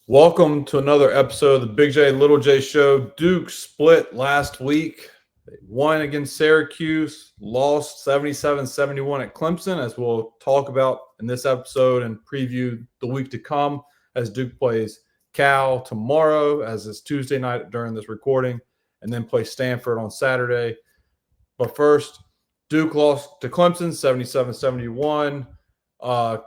Welcome to another episode of the Big J Little J Show. Duke split last week. They won against Syracuse, lost 77-71 at Clemson, as we'll talk about in this episode and preview the week to come as Duke plays Cal tomorrow, as is Tuesday night during this recording, and then play Stanford on Saturday. But first, Duke lost to Clemson 77-71.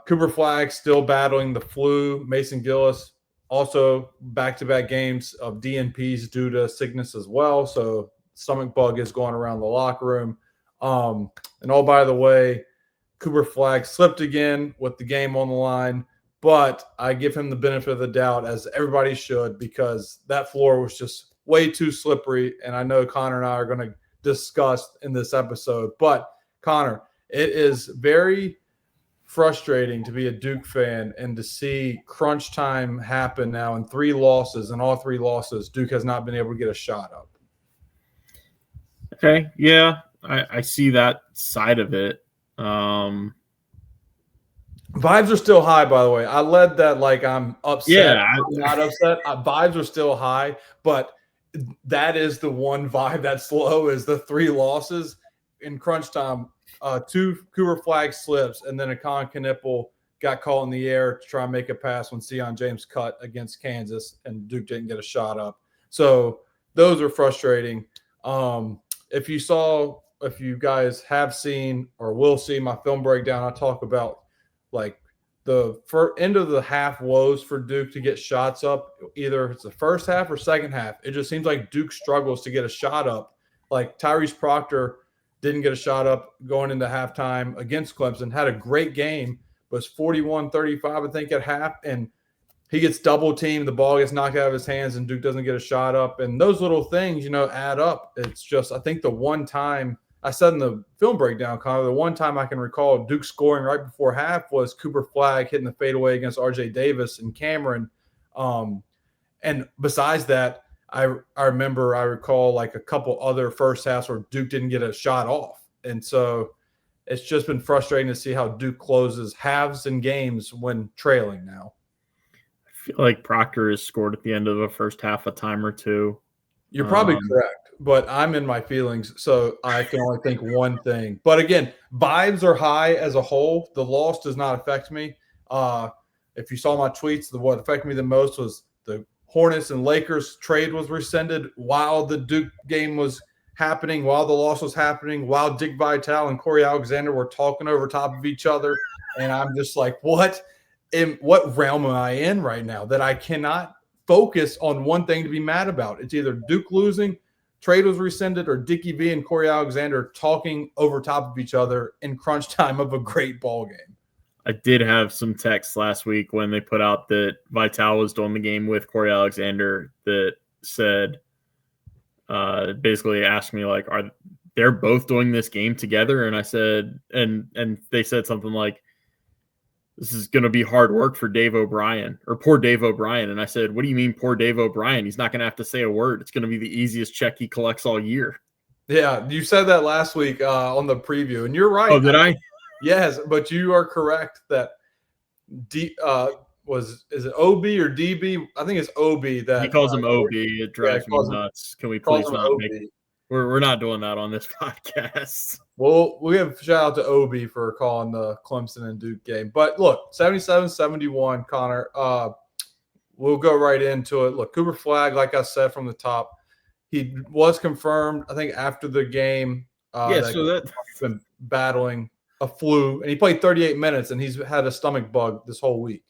Cooper Flagg still battling the flu. Mason Gillis also back-to-back games of DNPs due to sickness as well. So stomach bug is going around the locker room. And oh, by the way, Cooper Flagg slipped again with the game on the line, but I give him the benefit of the doubt, as everybody should, because that floor was just way too slippery. And I know Connor and I are going to discuss in this episode. But Connor, it is very frustrating to be a Duke fan and to see crunch time happen now in three losses, and all three losses Duke has not been able to get a shot up. Okay, yeah, I see that side of it. Vibes are still high, by the way. I led that like I'm upset. Yeah, I'm not upset. Vibes are still high, but that is the one vibe that's low, is the three losses in crunch time. Two Cooper Flagg slips, and then a Con Knipple got caught in the air to try and make a pass when Sion James cut against Kansas, and Duke didn't get a shot up. So those are frustrating. If you guys have seen or will see my film breakdown, I talk about like the end of the half woes for Duke to get shots up. Either it's the first half or second half. It just seems like Duke struggles to get a shot up. Like Tyrese Proctor didn't get a shot up going into halftime against Clemson. Had a great game, was 41-35, I think, at half, and he gets double teamed. The ball gets knocked out of his hands, and Duke doesn't get a shot up. And those little things, add up. It's just, I think the one time I said in the film breakdown, Connor, the one time I can recall Duke scoring right before half was Cooper Flagg hitting the fadeaway against RJ Davis and Cameron. And besides that, I recall like a couple other first halves where Duke didn't get a shot off. And so it's just been frustrating to see how Duke closes halves and games when trailing now. I feel like Proctor has scored at the end of the first half a time or two. You're probably correct, but I'm in my feelings, so I can only think one thing. But again, vibes are high as a whole. The loss does not affect me. If you saw my tweets, what affected me the most was the Hornets and Lakers trade was rescinded while the Duke game was happening, while the loss was happening, while Dick Vitale and Corey Alexander were talking over top of each other. And I'm just like, what realm am I in right now that I cannot focus on one thing to be mad about? It's either Duke losing, trade was rescinded, or Dickie V and Corey Alexander talking over top of each other in crunch time of a great ball game. I did have some texts last week when they put out that Vitale was doing the game with Corey Alexander that said, basically asked me like, are they're both doing this game together? And I said, and they said something like, this is going to be hard work for Dave O'Brien, or poor Dave O'Brien. And I said, what do you mean poor Dave O'Brien? He's not going to have to say a word. It's going to be the easiest check he collects all year. Yeah, you said that last week on the preview, and you're right. Oh, did I? Yes, but you are correct that is it OB or DB? I think it's OB that he calls him OB. It drives me nuts. Can we please not OB. We're not doing that on this podcast. Well, we have shout out to OB for calling the Clemson and Duke game. But look, 77-71, Connor. We'll go right into it. Look, Cooper Flagg, like I said from the top, he was confirmed, I think, after the game. That he's been battling a flu, and he played 38 minutes, and he's had a stomach bug this whole week.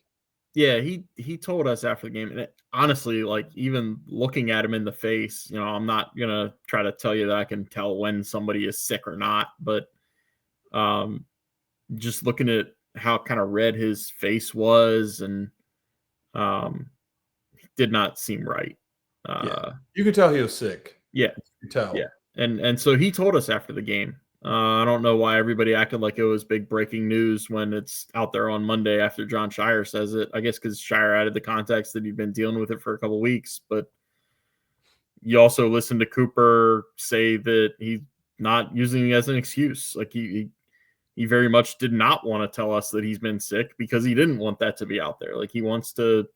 Yeah, he told us after the game, and honestly, like, even looking at him in the face, I'm not gonna try to tell you that I can tell when somebody is sick or not, but just looking at how kind of red his face was, and did not seem right. You could tell he was sick. Yeah, you could tell. Yeah, and so he told us after the game. I don't know why everybody acted like it was big breaking news when it's out there on Monday after John Shire says it. I guess because Shire added the context that he'd been dealing with it for a couple of weeks. But you also listen to Cooper say that he's not using it as an excuse. Like he very much did not want to tell us that he's been sick because he didn't want that to be out there. Like he wants to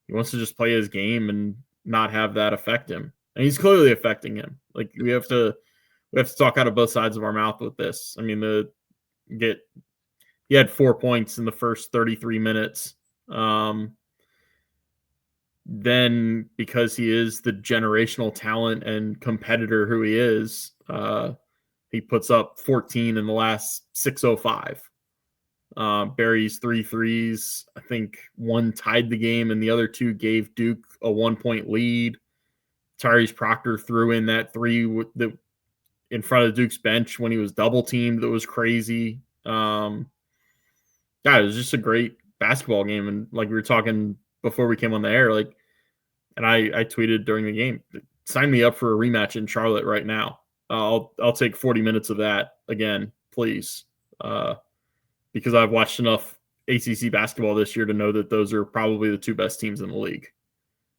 He wants to just play his game and not have that affect him. And he's clearly affecting him. Like we have to talk out of both sides of our mouth with this. I mean, he had 4 points in the first 33 minutes. Then because he is the generational talent and competitor who he is, he puts up 14 in the last 6:05. Buries 3 threes. I think one tied the game and the other two gave Duke a 1-point lead. Tyrese Proctor threw in that three in front of Duke's bench when he was double teamed. That was crazy. Yeah, it was just a great basketball game. And like we were talking before we came on the air, like, and I tweeted during the game, sign me up for a rematch in Charlotte right now. I'll take 40 minutes of that again, please. Because I've watched enough ACC basketball this year to know that those are probably the two best teams in the league.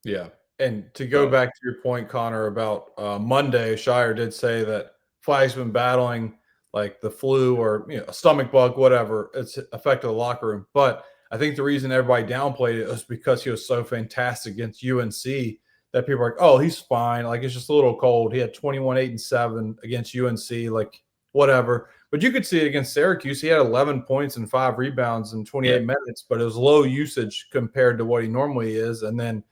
Yeah. And to go back to your point, Connor, about Monday, Shire did say that Flagg's been battling like the flu or a stomach bug, whatever. It's affected the locker room. But I think the reason everybody downplayed it was because he was so fantastic against UNC that people are like, oh, he's fine. Like, it's just a little cold. He had 21, 8, and 7 against UNC, like, whatever. But you could see it against Syracuse. He had 11 points and 5 rebounds in 28 minutes, but it was low usage compared to what he normally is. And then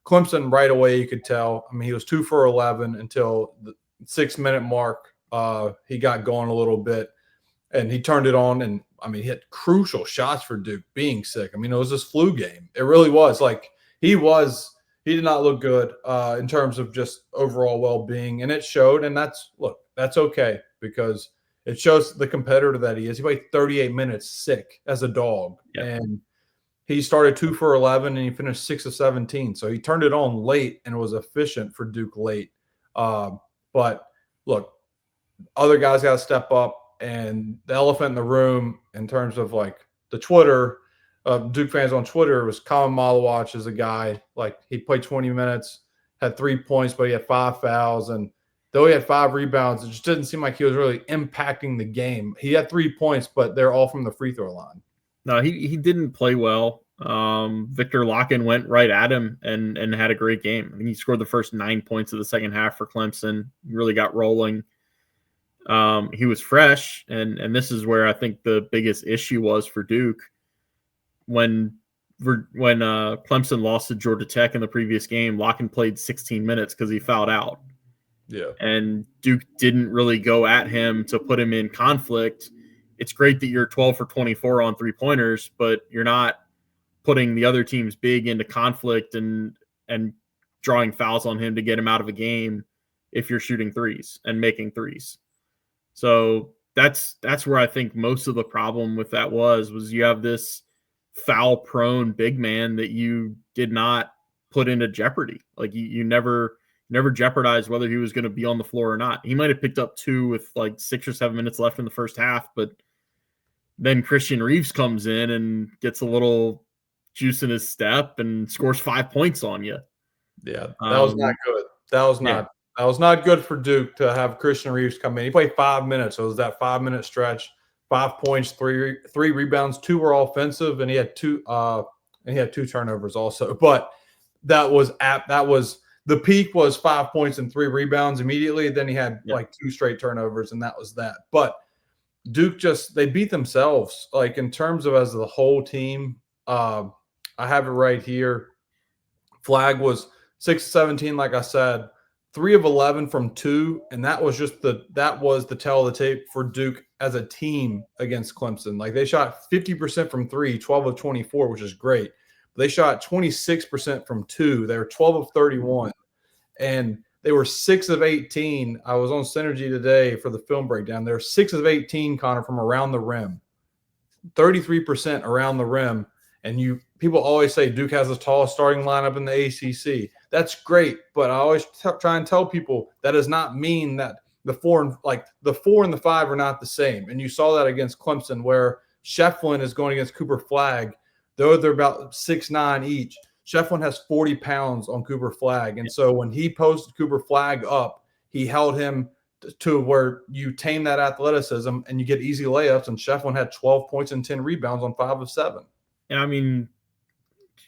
Clemson, right away, you could tell. I mean, he was 2 for 11 until the 6-minute mark. He got going a little bit, and he turned it on. And, I mean, he had crucial shots for Duke being sick. I mean, it was this flu game. It really was. Like, he did not look good in terms of just overall well-being, and it showed. And that's okay because it shows the competitor that he is. He played 38 minutes sick as a dog, and he started 2 for 11, and he finished 6 of 17. So he turned it on late and was efficient for Duke late. But look, other guys got to step up. And the elephant in the room in terms of like the Twitter, Duke fans on Twitter, was Colin Malawach is a guy, like, he played 20 minutes, had 3 points, but he had 5 fouls. And though he had 5 rebounds, it just didn't seem like he was really impacting the game. He had 3 points, but they're all from the free throw line. No, he didn't play well. Victor Locken went right at him and had a great game. I mean, he scored the first 9 points of the second half for Clemson. He really got rolling. He was fresh, and this is where I think the biggest issue was for Duke. When Clemson lost to Georgia Tech in the previous game, Locken played 16 minutes because he fouled out. Yeah. And Duke didn't really go at him to put him in conflict. It's great that you're 12 for 24 on 3-pointers, but you're not putting the other team's big into conflict and drawing fouls on him to get him out of a game if you're shooting threes and making threes. So that's where I think most of the problem with that was you have this foul-prone big man that you did not put into jeopardy. Like you never jeopardized whether he was going to be on the floor or not. He might have picked up 2 with like 6 or 7 minutes left in the first half, but then Christian Reeves comes in and gets a little juice in his step and scores 5 points on you. Yeah, that was not good. That was not good for Duke to have Christian Reeves come in. He played 5 minutes, so it was that 5-minute stretch. 5 points, three rebounds, 2 were offensive, and he had 2 turnovers also. But that was the peak was 5 points and 3 rebounds immediately. Then he had like 2 straight turnovers, and that was that. But Duke they beat themselves, like, in terms of as the whole team. I have it right here. Flagg was 6 of 17, like I said, 3 of 11 from 2, and that was the tell of the tape for Duke as a team against Clemson. Like, they shot 50% from 3, 12 of 24, which is great. They shot 26% from 2. They were 12 of 31, and they were 6 of 18. I was on Synergy today for the film breakdown. They were 6 of 18, Connor, from around the rim, 33% around the rim. And people always say Duke has the tallest starting lineup in the ACC. That's great, but I always try and tell people that does not mean that the 4 and the 5 are not the same. And you saw that against Clemson, where Shefflin is going against Cooper Flagg. Though they're about 6'9" each, Shefflin has 40 pounds on Cooper Flagg. And so when he posted Cooper Flagg up, he held him to where you tame that athleticism and you get easy layups. And Shefflin had 12 points and 10 rebounds on 5 of 7. I mean,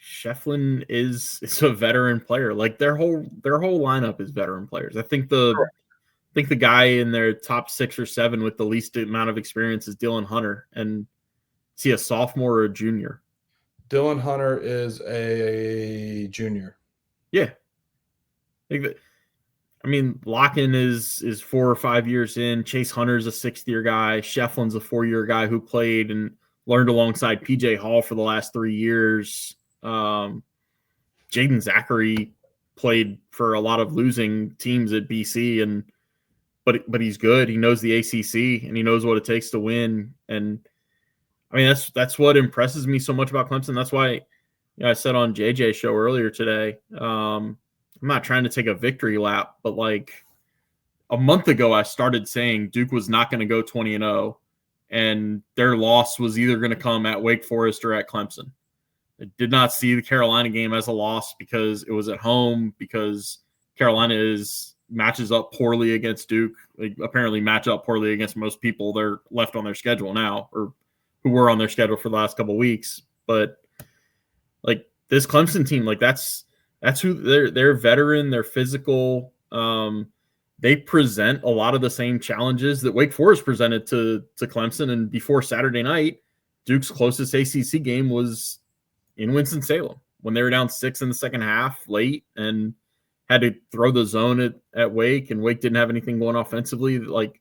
Shefflin is a veteran player. Like their whole lineup is veteran players. I think the guy in their top 6 or 7 with the least amount of experience is Dylan Hunter. And is he a sophomore or a junior? Dylan Hunter is a junior. Yeah. I mean, Locken is 4 or 5 years in. Chase Hunter's a 6th-year guy. Shefflin's a 4-year guy who played and learned alongside PJ Hall for the last 3 years. Jaden Zachary played for a lot of losing teams at BC, but he's good. He knows the ACC and he knows what it takes to win. And I mean, that's what impresses me so much about Clemson. That's why I said on JJ's show earlier today. I'm not trying to take a victory lap, but like a month ago, I started saying Duke was not going to go 20-0, and their loss was either going to come at Wake Forest or at Clemson. I did not see the Carolina game as a loss because it was at home, because Carolina matches up poorly against Duke. They apparently match up poorly against most people they're left on their schedule now, or who were on their schedule for the last couple of weeks. But like this Clemson team, like that's who they're veteran, they're physical. They present a lot of the same challenges that Wake Forest presented to Clemson. And before Saturday night, Duke's closest ACC game was in Winston-Salem when they were down 6 in the second half late and had to throw the zone at Wake, and Wake didn't have anything going offensively. Like,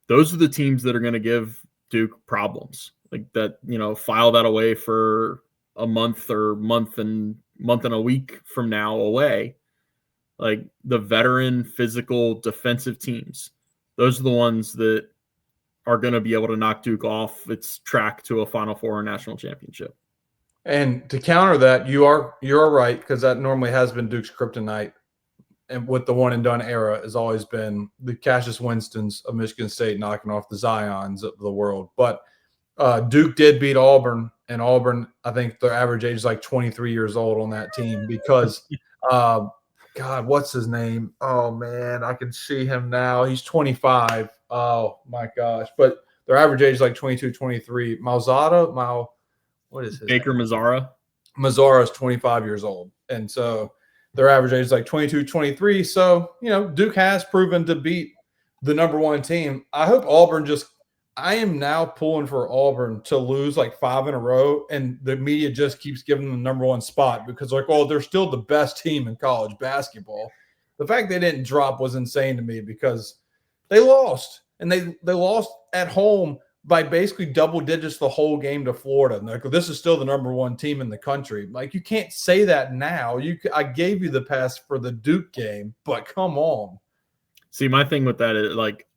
those are the teams that are going to give Duke problems. Like that, file that away for a month or month and a week from now away. Like the veteran, physical, defensive teams, those are the ones that are going to be able to knock Duke off its track to a Final Four or national championship. And to counter that, you're right, because that normally has been Duke's kryptonite, and with the one and done era has always been the Cassius Winstons of Michigan State knocking off the Zions of the world. But Duke did beat Auburn, and Auburn, I think their average age is like 23 years old on that team because, God, what's his name? Oh, man, I can see him now. He's 25. Oh, my gosh. But their average age is like 22, 23. What is his Baker name? Mazzara? Mazzara is 25 years old. And so their average age is like 22, 23. So, Duke has proven to beat the number one team. I hope Auburn I am now pulling for Auburn to lose like 5 in a row, and the media just keeps giving them the number one spot because they're still the best team in college basketball. The fact they didn't drop was insane to me because they lost, and they lost at home by basically double digits the whole game to Florida. And like, this is still the number one team in the country. Like, you can't say that now. I gave you the pass for the Duke game, but come on. See, my thing with that is like,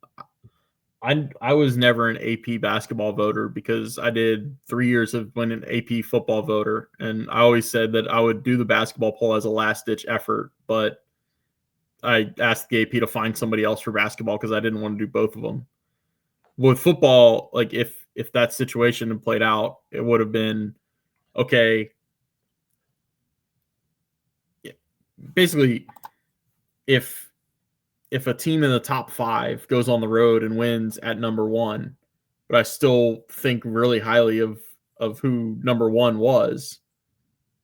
I was never an AP basketball voter because I did 3 years of being an AP football voter. And I always said that I would do the basketball poll as a last-ditch effort, but I asked the AP to find somebody else for basketball because I didn't want to do both of them. With football, like if that situation had played out, it would have been, okay, basically, if a team in the top 5 goes on the road and wins at number 1, but I still think really highly of who number 1 was,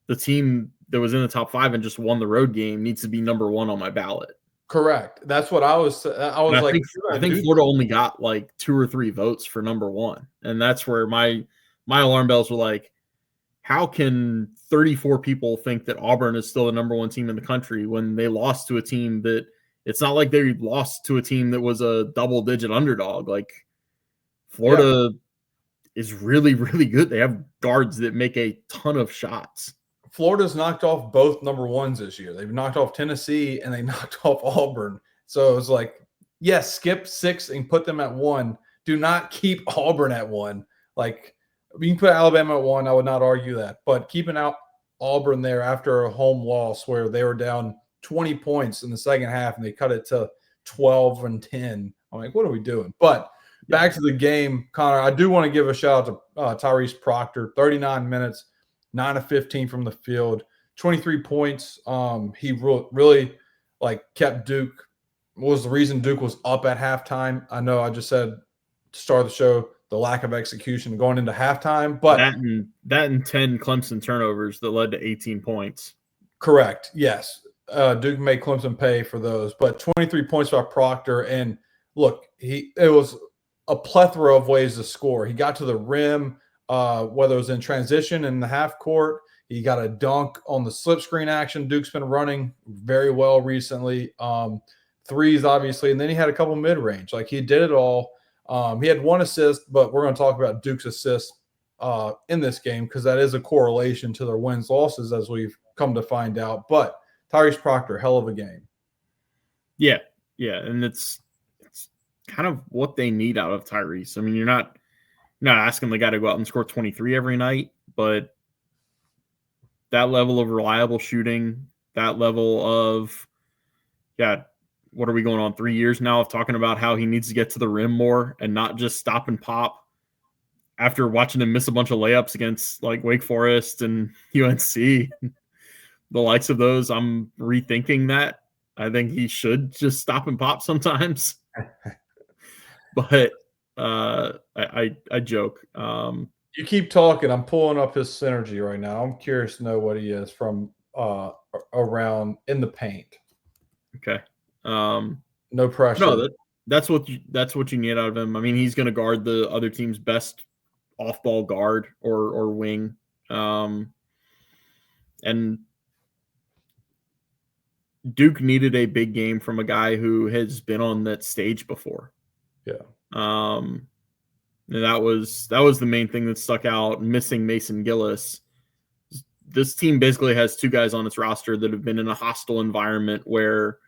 the team that was in the top 5 and just won the road game needs to be number 1 on my ballot. Correct. That's what I was like. I think Florida only got like 2 or 3 votes for number 1. And that's where my alarm bells were like, how can 34 people think that Auburn is still the number 1 team in the country when they lost to a team that it's not like they lost to a team that was a double-digit underdog. Like Florida is really, really good. They have guards that make a ton of shots. Florida's knocked off both number 1s this year. They've knocked off Tennessee and they knocked off Auburn. So it's like, yes, skip 6 and put them at 1. Do not keep Auburn at 1. Like, you can put Alabama at 1. I would not argue that. But keeping out Auburn there after a home loss where they were down 20 points in the second half and they cut it to 12 and 10. I'm like, what are we doing? But back to the game, Connor, I do want to give a shout out to Tyrese Proctor, 39 minutes, 9 of 15 from the field, 23 points. He really kept Duke. Was the reason Duke was up at halftime. I know I just said to start the show, the lack of execution going into halftime. But that and 10 Clemson turnovers that led to 18 points. Correct. Yes. Duke made Clemson pay for those, but 23 points by Proctor. And look, it was a plethora of ways to score. He got to the rim, whether it was in transition in the half court. He got a dunk on the slip screen action. Duke's been running very well recently. Threes, obviously, and then he had a couple mid range. Like, he did it all. He had one assist, but we're going to talk about Duke's assists in this game because that is a correlation to their wins losses, as we've come to find out. But Tyrese Proctor, hell of a game. Yeah, and it's kind of what they need out of Tyrese. I mean, you're not asking the guy to go out and score 23 every night, but that level of reliable shooting, that level of, what are we going on 3 years now of talking about how he needs to get to the rim more and not just stop and pop. After watching him miss a bunch of layups against like Wake Forest and UNC, the likes of those, I'm rethinking that. I think he should just stop and pop sometimes. But I joke. You keep talking. I'm pulling up his synergy right now. I'm curious to know what he is from around in the paint. Okay. No pressure. No, that's what you need out of him. I mean, he's going to guard the other team's best off-ball guard or wing, and Duke needed a big game from a guy who has been on that stage before. Yeah. And that was the main thing that stuck out. Missing Mason Gillis. This team basically has two guys on its roster that have been in a hostile environment where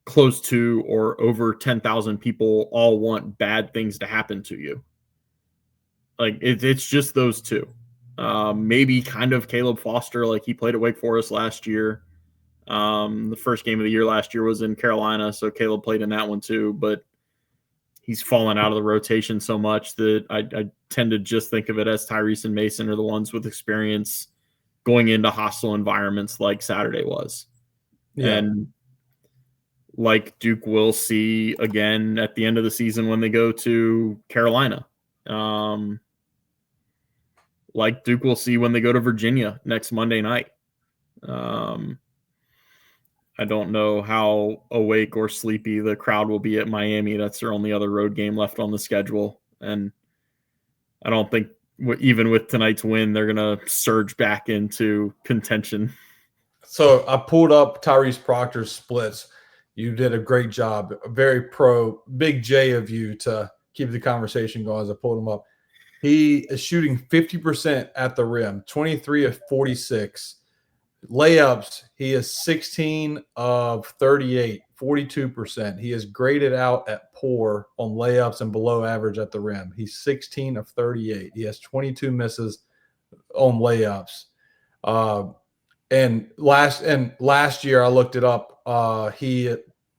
close to or over 10,000 people all want bad things to happen to you. Like, it's just those two. Maybe kind of Caleb Foster, like he played at Wake Forest last year. The first game of the year last year was in Carolina, so Caleb played in that one too, but he's fallen out of the rotation so much that I tend to just think of it as Tyrese and Mason are the ones with experience going into hostile environments like Saturday was. Yeah. And like Duke will see again at the end of the season when they go to Carolina. Like Duke will see when they go to Virginia next Monday night. I don't know how awake or sleepy the crowd will be at Miami. That's their only other road game left on the schedule. And I don't think even with tonight's win, they're going to surge back into contention. So I pulled up Tyrese Proctor's splits. You did a great job. Very pro, big J of you to keep the conversation going as I pulled him up. He is shooting 50% at the rim, 23 of 46. Layups, he is 16 of 38, 42%. He is graded out at poor on layups and below average at the rim. He's 16 of 38. He has 22 misses on layups. And last year I looked it up. He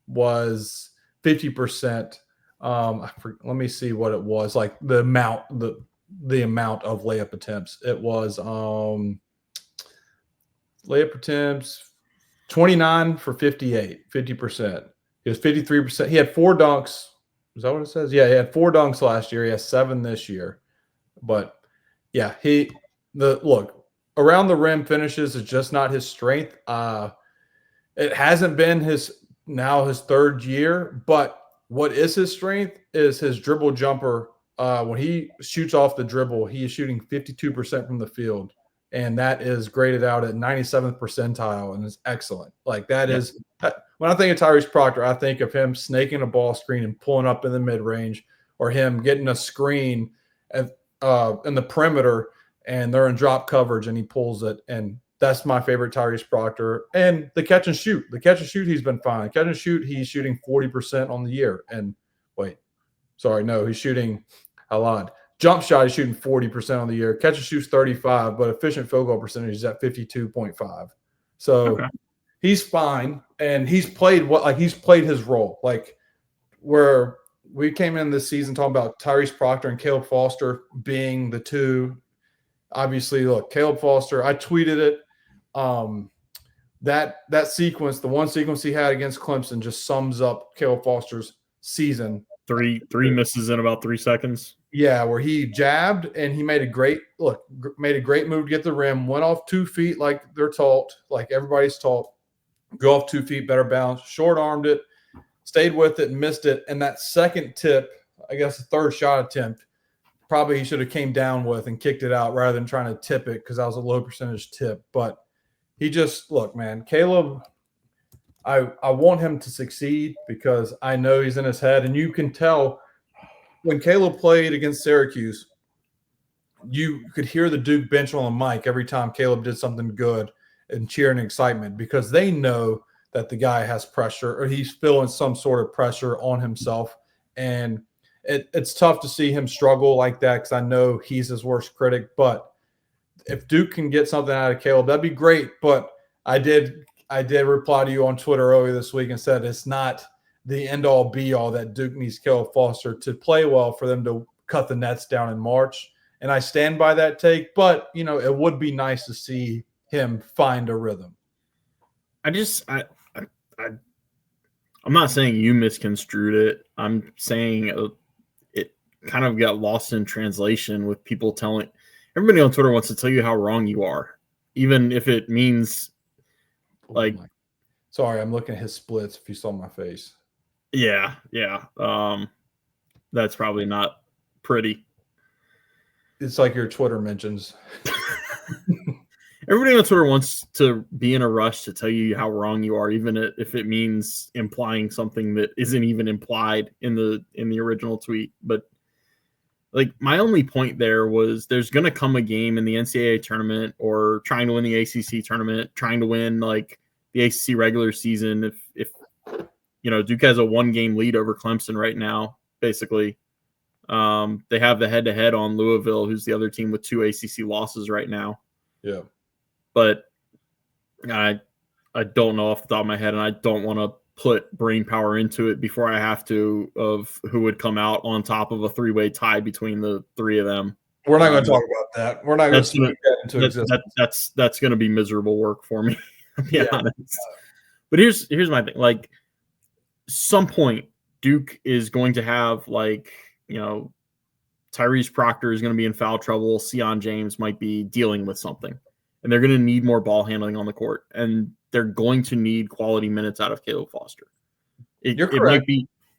was 50%. Let me see what it was, like the amount of layup attempts. It was layup attempts 29 for 58, 50%. He was 53%. He had 4 dunks. Is that what it says? Yeah, he had 4 dunks last year. He has 7 this year. But yeah, look, around the rim finishes is just not his strength. It hasn't been his 3rd year, but what is his strength is his dribble jumper. When he shoots off the dribble, he is shooting 52% from the field, and that is graded out at 97th percentile, and is excellent. Like, that is when I think of Tyrese Proctor, I think of him snaking a ball screen and pulling up in the mid range, or him getting a screen in the perimeter, and they're in drop coverage, and he pulls it. And that's my favorite Tyrese Proctor. And the catch and shoot. The catch and shoot, he's been fine. Catch and shoot, he's shooting 40% on the year. And he's shooting a lot. Jump shot, he's shooting 40% on the year. Catch and shoot's 35, but efficient field goal percentage is at 52.5. So he's fine. And he's played his role. Like, where we came in this season talking about Tyrese Proctor and Caleb Foster being the two. Obviously, look, Caleb Foster, I tweeted it. That sequence, the one sequence he had against Clemson, just sums up Caleb Foster's season. Three misses in about 3 seconds. Yeah, where he jabbed and he made a great move to get the rim, went off 2 feet like they're taught, like everybody's taught. Go off 2 feet, better balance, short armed it, stayed with it, missed it. And that second tip, I guess the third shot attempt, probably he should have came down with and kicked it out rather than trying to tip it because that was a low percentage tip. But he just, look, man, Caleb, I want him to succeed because I know he's in his head. And you can tell when Caleb played against Syracuse, you could hear the Duke bench on the mic every time Caleb did something good and cheer and excitement because they know that the guy has pressure or he's feeling some sort of pressure on himself. And it's tough to see him struggle like that because I know he's his worst critic. But if Duke can get something out of Caleb, that'd be great. But I did reply to you on Twitter earlier this week and said it's not the end-all be-all that Duke needs Caleb Foster to play well for them to cut the nets down in March. And I stand by that take, but, it would be nice to see him find a rhythm. I'm not saying you misconstrued it. I'm saying it kind of got lost in translation with people telling – everybody on Twitter wants to tell you how wrong you are, even if it means like – Sorry, I'm looking at his splits if you saw my face. Yeah. That's probably not pretty. It's like your Twitter mentions. Everybody on Twitter wants to be in a rush to tell you how wrong you are, even if it means implying something that isn't even implied in the original tweet. But like my only point there was there's going to come a game in the NCAA tournament or trying to win the ACC tournament, trying to win like the ACC regular season. If Duke has a 1-game lead over Clemson right now, basically. They have the head-to-head on Louisville, who's the other team with 2 ACC losses right now. Yeah. But I don't know off the top of my head, and I don't want to put brain power into it before I have to of who would come out on top of a 3-way tie between the 3 of them. We're not going to talk about that. We're not going to speak that into existence. That's going to be miserable work for me, to be honest. But here's my thing. Like, some point, Duke is going to have, Tyrese Proctor is going to be in foul trouble. Sion James might be dealing with something. And they're going to need more ball handling on the court. And they're going to need quality minutes out of Caleb Foster. It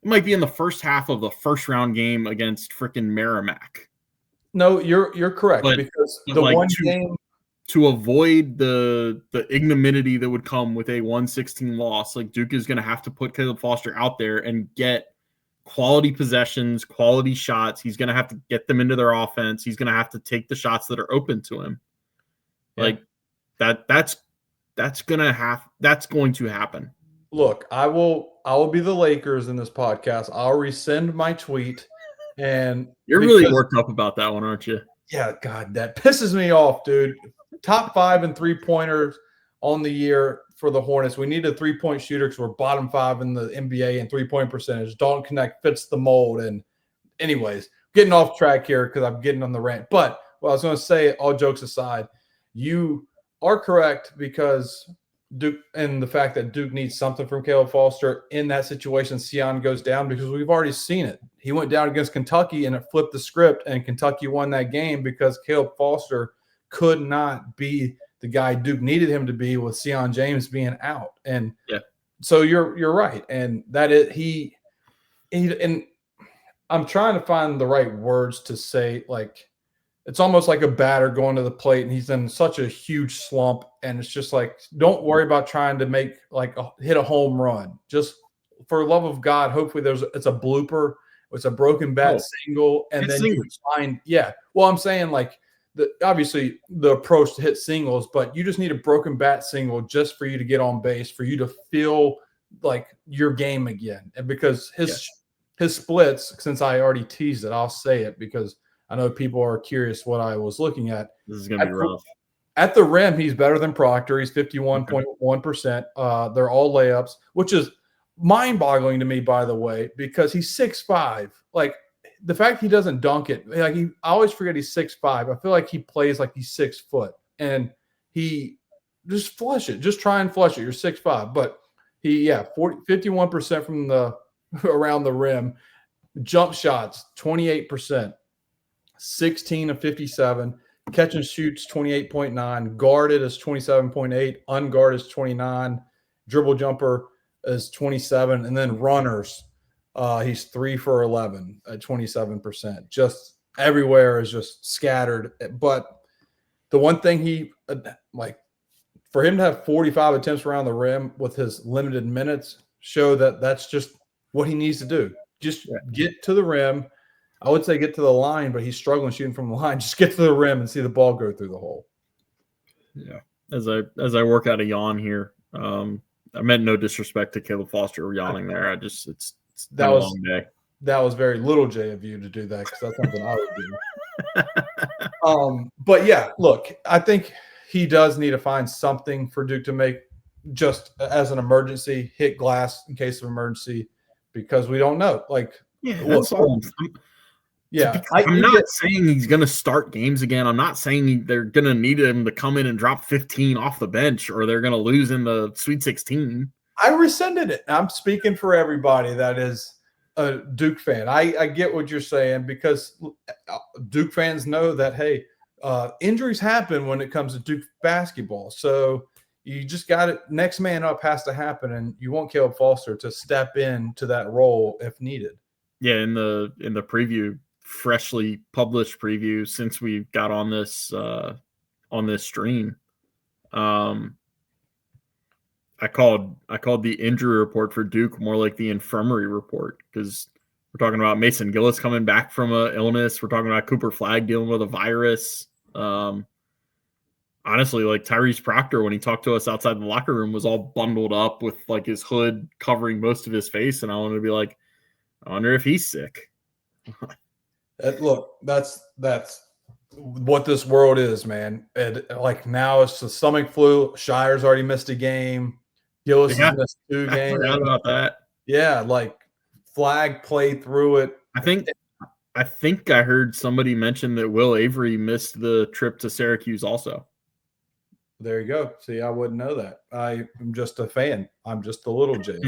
might be in the first half of the first round game against freaking Merrimack. No, you're correct. Because the one game to avoid the ignominy that would come with a 116 loss, like Duke is going to have to put Caleb Foster out there and get quality possessions, quality shots. He's going to have to get them into their offense. He's going to have to take the shots that are open to him. Yeah. Like that's going to happen. Look, I will be the Lakers in this podcast. I'll rescind my tweet. And you're really worked up about that one, aren't you? Yeah, God, that pisses me off, dude. Top 5 in 3-pointers on the year for the Hornets. We need a 3-point shooter because we're bottom 5 in the NBA in 3-point percentage. Dalton Connect fits the mold. And anyways, getting off track here because I'm getting on the rant. But what I was going to say, all jokes aside, you are correct because Duke and the fact that Duke needs something from Caleb Foster in that situation, Sion goes down because we've already seen it. He went down against Kentucky and it flipped the script, and Kentucky won that game because Caleb Foster could not be the guy Duke needed him to be with Sion James being out. And so you're right. And that is he and I'm trying to find the right words to say, like, it's almost like a batter going to the plate and he's in such a huge slump. And it's just like, don't worry about trying to make hit a home run. Just for the love of God, hopefully it's a blooper. It's a broken bat single. And then you find, well, I'm saying obviously the approach to hit singles, but you just need a broken bat single just for you to get on base, for you to feel like your game again. And because his splits, since I already teased it, I'll say it because I know people are curious what I was looking at. This is going to be rough. At the rim, he's better than Proctor. He's 51.1%. They're all layups, which is mind-boggling to me, by the way, because he's 6'5". Like, the fact he doesn't dunk it, I always forget he's 6'5". I feel like he plays like he's 6 foot. And he just flush it. Just try and flush it. You're 6'5". But he, 51% from the around the rim. Jump shots, 28%. 16 of 57. Catch and shoots 28.9. Guarded is 27.8. Unguarded is 29. Dribble jumper is 27. And then runners, he's 3 for 11 at 27%. Just everywhere is just scattered. But the one thing he for him to have 45 attempts around the rim with his limited minutes show that that's just what he needs to do. Just get to the rim. I would say get to the line, but he's struggling shooting from the line. Just get to the rim and see the ball go through the hole. Yeah. As I work out a yawn here, I meant no disrespect to Caleb Foster yawning there. It's been a long day. That was very little J of you to do that because that's something I would do. But yeah, look, I think he does need to find something for Duke to make just as an emergency, hit glass in case of emergency, because we don't know. That's all. I'm not saying he's going to start games again. I'm not saying they're going to need him to come in and drop 15 off the bench or they're going to lose in the Sweet 16. I rescinded it. I'm speaking for everybody that is a Duke fan. I get what you're saying because Duke fans know that, hey, injuries happen when it comes to Duke basketball. So you just got it. Next man up has to happen, and you want Caleb Foster to step into that role if needed. Yeah, in the preview, freshly published preview since we got on this stream, I called the injury report for Duke more like the infirmary report because we're talking about Mason Gillis coming back from an illness. We're talking about Cooper Flagg dealing with a virus. Honestly, like Tyrese Proctor, when he talked to us outside the locker room, was all bundled up with like his hood covering most of his face, and I wanted to be like, I wonder if he's sick. Look, that's what this world is, man. And like now it's the stomach flu. Shire's already missed a game. Gillis has missed 2 games. I forgot about that. Yeah, like Flagg played through it. I think I heard somebody mention that Will Avery missed the trip to Syracuse also. There you go. See, I wouldn't know that. I am just a fan. I'm just a little J.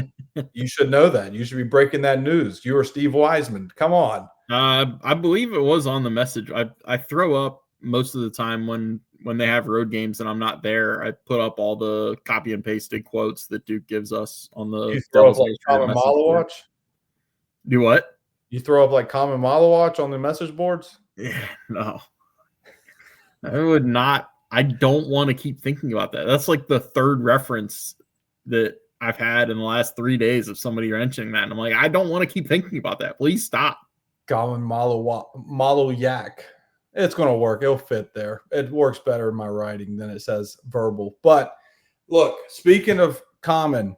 You should know that. You should be breaking that news. You are Steve Wiseman. Come on. I believe it was on the message. I throw up most of the time when they have road games and I'm not there. I put up all the copy and pasted quotes that Duke gives us on the. You throw up like Common Malawatch? Do what? You throw up like Common Malawatch on the message boards? Yeah, no. I would not. I don't want to keep thinking about that. That's like the third reference that I've had in the last 3 days of somebody mentioning that. And I'm like, I don't want to keep thinking about that. Please stop. Common Malayak. It's going to work. It'll fit there. It works better in my writing than it says verbal. But look, speaking of Common,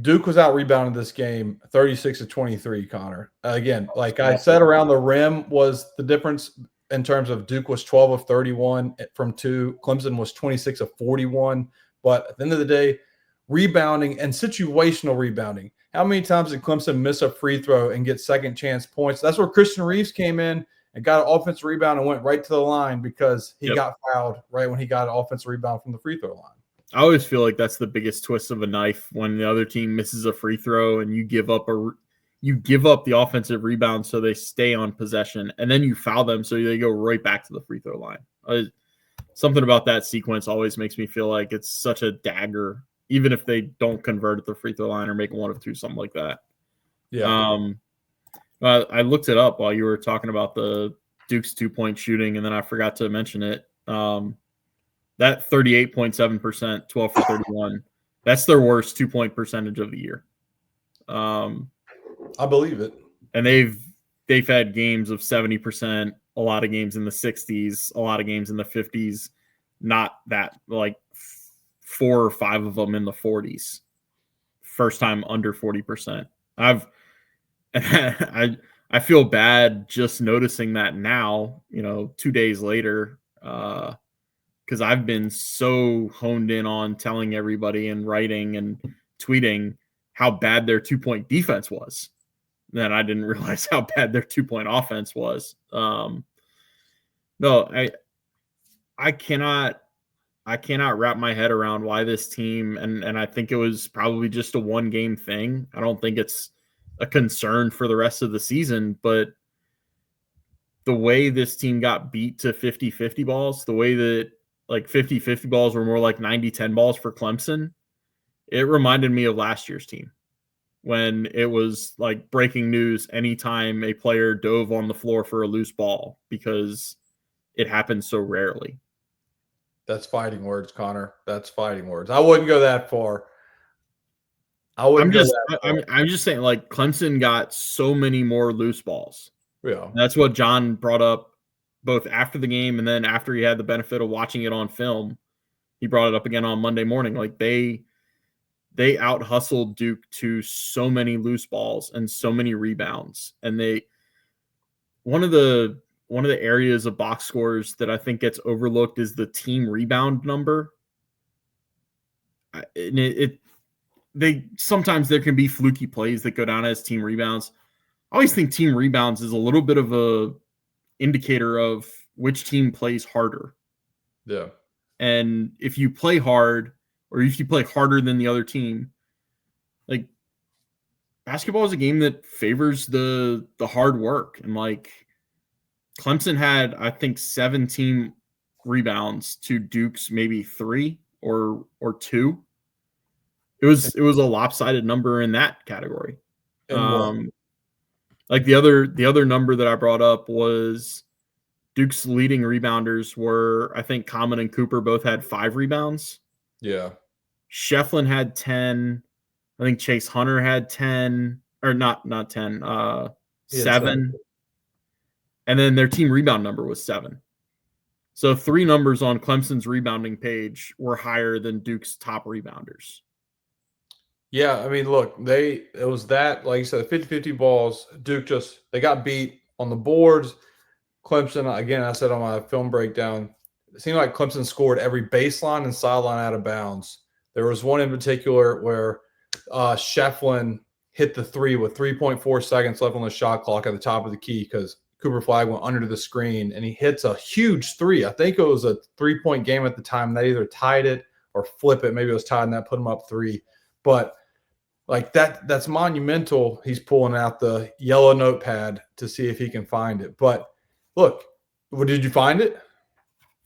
Duke was out rebounding this game 36-23, Connor. Again, like I said, around the rim was the difference in terms of Duke was 12 of 31 from 2. Clemson was 26 of 41. But at the end of the day, rebounding and situational rebounding. How many times did Clemson miss a free throw and get second chance points? That's where Christian Reeves came in and got an offensive rebound and went right to the line because he got fouled right when he got an offensive rebound from the free throw line. I always feel like that's the biggest twist of a knife when the other team misses a free throw and you give up the offensive rebound so they stay on possession, and then you foul them so they go right back to the free throw line. Something about that sequence always makes me feel like it's such a dagger, even if they don't convert at the free throw line or make 1 of 2, something like that. Yeah. I looked it up while you were talking about the Duke's 2-point shooting, and then I forgot to mention it. That 38.7%, 12 for 31, that's their worst 2-point percentage of the year. I believe it. And they've had games of 70%, a lot of games in the 60s, a lot of games in the 50s, not that like 4 or 5 of them in the 40s. First time under 40%. I feel bad just noticing that now, 2 days later, because I've been so honed in on telling everybody and writing and tweeting how bad their 2-point defense was. Then I didn't realize how bad their 2-point offense was. No, I cannot wrap my head around why this team, and I think it was probably just a 1-game thing. I don't think it's a concern for the rest of the season, but the way this team got beat to 50-50 balls, the way that like 50-50 balls were more like 90-10 balls for Clemson, it reminded me of last year's team when it was like breaking news anytime a player dove on the floor for a loose ball because it happens so rarely. That's fighting words, Connor. That's fighting words. I wouldn't go that far. I'm just saying, like, Clemson got so many more loose balls. Yeah. That's what John brought up both after the game and then after he had the benefit of watching it on film. He brought it up again on Monday morning. Like, they out hustled Duke to so many loose balls and so many rebounds. And one of the areas of box scores that I think gets overlooked is the team rebound number. And sometimes there can be fluky plays that go down as team rebounds. I always think team rebounds is a little bit of a indicator of which team plays harder. Yeah. And if you play hard, or if you play harder than the other team, like, basketball is a game that favors the hard work. And like, Clemson had, I think, 17 rebounds to Duke's maybe 3 or 2. It was a lopsided number in that category. Like the other number that I brought up was Duke's leading rebounders were, I think, Common and Cooper both had 5 rebounds. Yeah. Shefflin had 10. I think Chase Hunter had 10, or not 10, 7. And then their team rebound number was 7. So 3 numbers on Clemson's rebounding page were higher than Duke's top rebounders. Yeah, I mean, look, it was that, like you said, 50-50 balls. Duke they got beat on the boards. Clemson, again, I said on my film breakdown, it seemed like Clemson scored every baseline and sideline out of bounds. There was one in particular where Shefflin hit the 3 with 3.4 seconds left on the shot clock at the top of the key because Cooper Flagg went under the screen, and he hits a huge 3. I think it was a 3-point game at the time. That either tied it or flip it. Maybe it was tied, and that put him up 3. But like that's monumental. He's pulling out the yellow notepad to see if he can find it. But look, did you find it?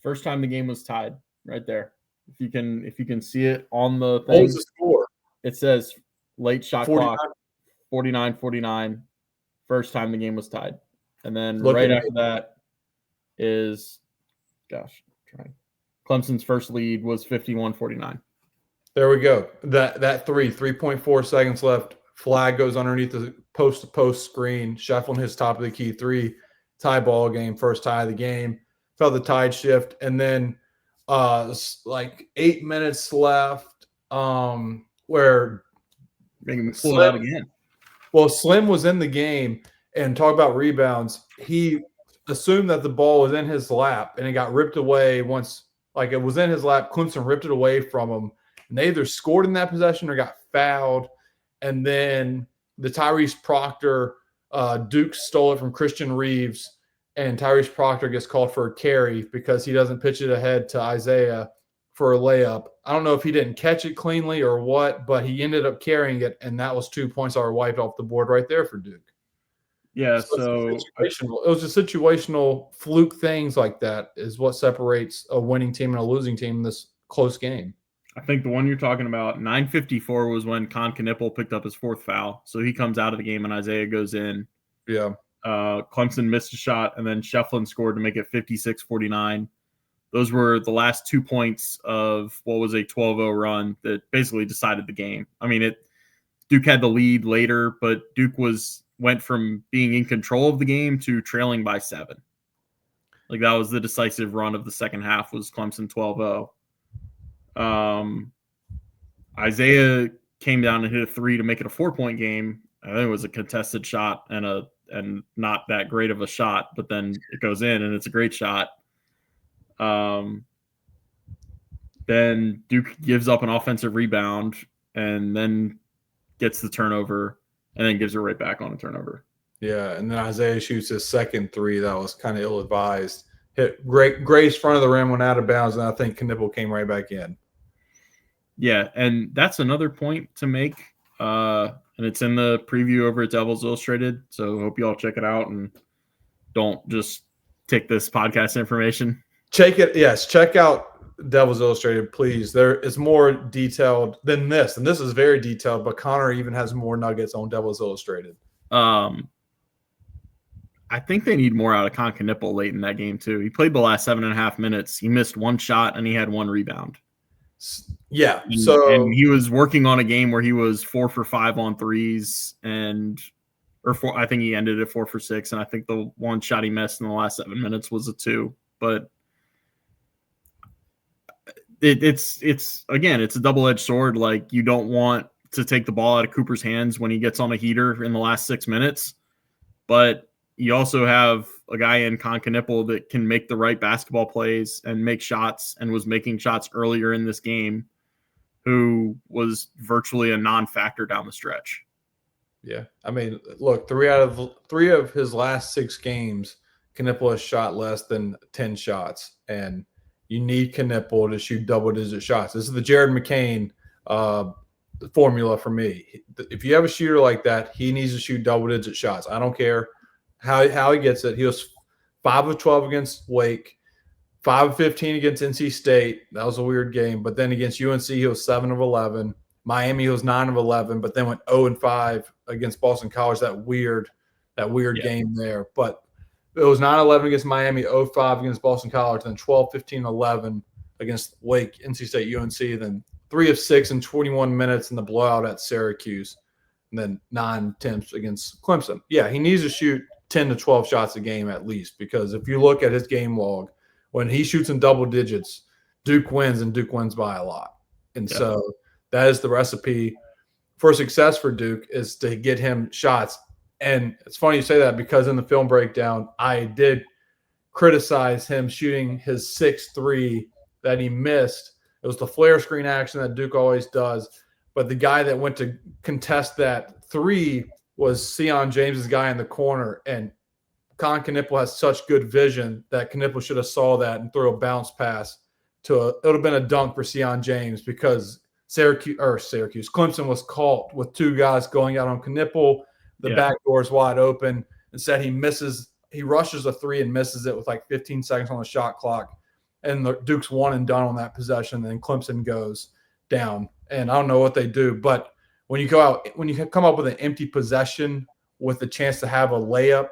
First time the game was tied, right there. If you can see it on the thing. What was the score? It says late shot 49. clock, 49-49. First time the game was tied. And then right after that is, Clemson's first lead was 51-49. There we go. That 3.4 seconds left. Flagg goes underneath the post-to-post screen. Shefflin hits top of the key 3. Tie ball game, first tie of the game. Felt the tide shift. And then like 8 minutes left where pull it out again. Well, Slim was in the game, and talk about rebounds. He assumed that the ball was in his lap, and it got ripped away once. Like, it was in his lap. Clemson ripped it away from him. And they either scored in that possession or got fouled. And then the Tyrese Proctor, Duke stole it from Christian Reeves, and Tyrese Proctor gets called for a carry because he doesn't pitch it ahead to Isaiah for a layup. I don't know if he didn't catch it cleanly or what, but he ended up carrying it, and that was 2 points that were wiped off the board right there for Duke. Yeah, so it was a situational fluke. Things like that is what separates a winning team and a losing team in this close game. I think the one you're talking about, 9:54 was when Con Knippel picked up his 4th foul. So he comes out of the game and Isaiah goes in. Yeah. Clemson missed a shot, and then Shefflin scored to make it 56-49. Those were the last 2 points of what was a 12-0 run that basically decided the game. I mean, Duke had the lead later, but Duke went from being in control of the game to trailing by 7. Like, that was the decisive run of the second half, was Clemson 12-0. Isaiah came down and hit a 3 to make it a 4-point game. I think it was a contested shot and not that great of a shot, but then it goes in and it's a great shot. Then Duke gives up an offensive rebound and then gets the turnover and then gives it right back on a turnover. Yeah, and then Isaiah shoots his second 3. That was kind of ill-advised. Hit Gray's front of the rim, went out of bounds, and I think Knippel came right back in. Yeah, and that's another point to make. And it's in the preview over at Devils Illustrated, so hope you all check it out and don't just take this podcast information. Check it. Yes, check out Devil's Illustrated, please. There is more detailed than this, and this is very detailed. But Connor even has more nuggets on Devil's Illustrated. I think they need more out of Concanipple late in that game too. He played the last 7.5 minutes. He missed one shot and he had one rebound. Yeah. And he was working on a game where he was 4 for 5 on threes I think he ended at 4 for 6. And I think the one shot he missed in the last 7 minutes was a 2. But it's a double-edged sword. Like, you don't want to take the ball out of Cooper's hands when he gets on a heater in the last 6 minutes. But you also have a guy in Concanipple that can make the right basketball plays and make shots and was making shots earlier in this game, who was virtually a non-factor down the stretch. Yeah. I mean, look, three of his last 6 games, Knipple has shot less than 10 shots. And you need Knipple to shoot double-digit shots. This is the Jared McCain formula for me. If you have a shooter like that, he needs to shoot double-digit shots. I don't care how he gets it. He was 5 of 12 against Wake, 5 of 15 against NC State. That was a weird game. But then against UNC, he was 7 of 11. Miami, he was 9 of 11, but then went 0 and 5 against Boston College. That weird game there. But it was 9-11 against Miami, 0-5 against Boston College, then 12-15-11 against Wake, NC State, UNC, then 3 of 6 in 21 minutes in the blowout at Syracuse, and then 9 attempts against Clemson. Yeah, he needs to shoot 10 to 12 shots a game at least, because if you look at his game log, when he shoots in double digits, Duke wins, and Duke wins by a lot. And so that is the recipe for success for Duke, is to get him shots. And it's funny you say that, because in the film breakdown, I did criticize him shooting his 6-3 that he missed. It was the flare screen action that Duke always does. But the guy that went to contest that 3 was Sion James's guy in the corner. And Con Knipple has such good vision that Knipple should have saw that and threw a bounce pass it would have been a dunk for Sion James, because Clemson was caught with 2 guys going out on Knipple. The back door is wide open. Instead, he rushes a 3 and misses it with like 15 seconds on the shot clock. And the Duke's 1 and done on that possession. Then Clemson goes down. And I don't know what they do. But when you come up with an empty possession with the chance to have a layup,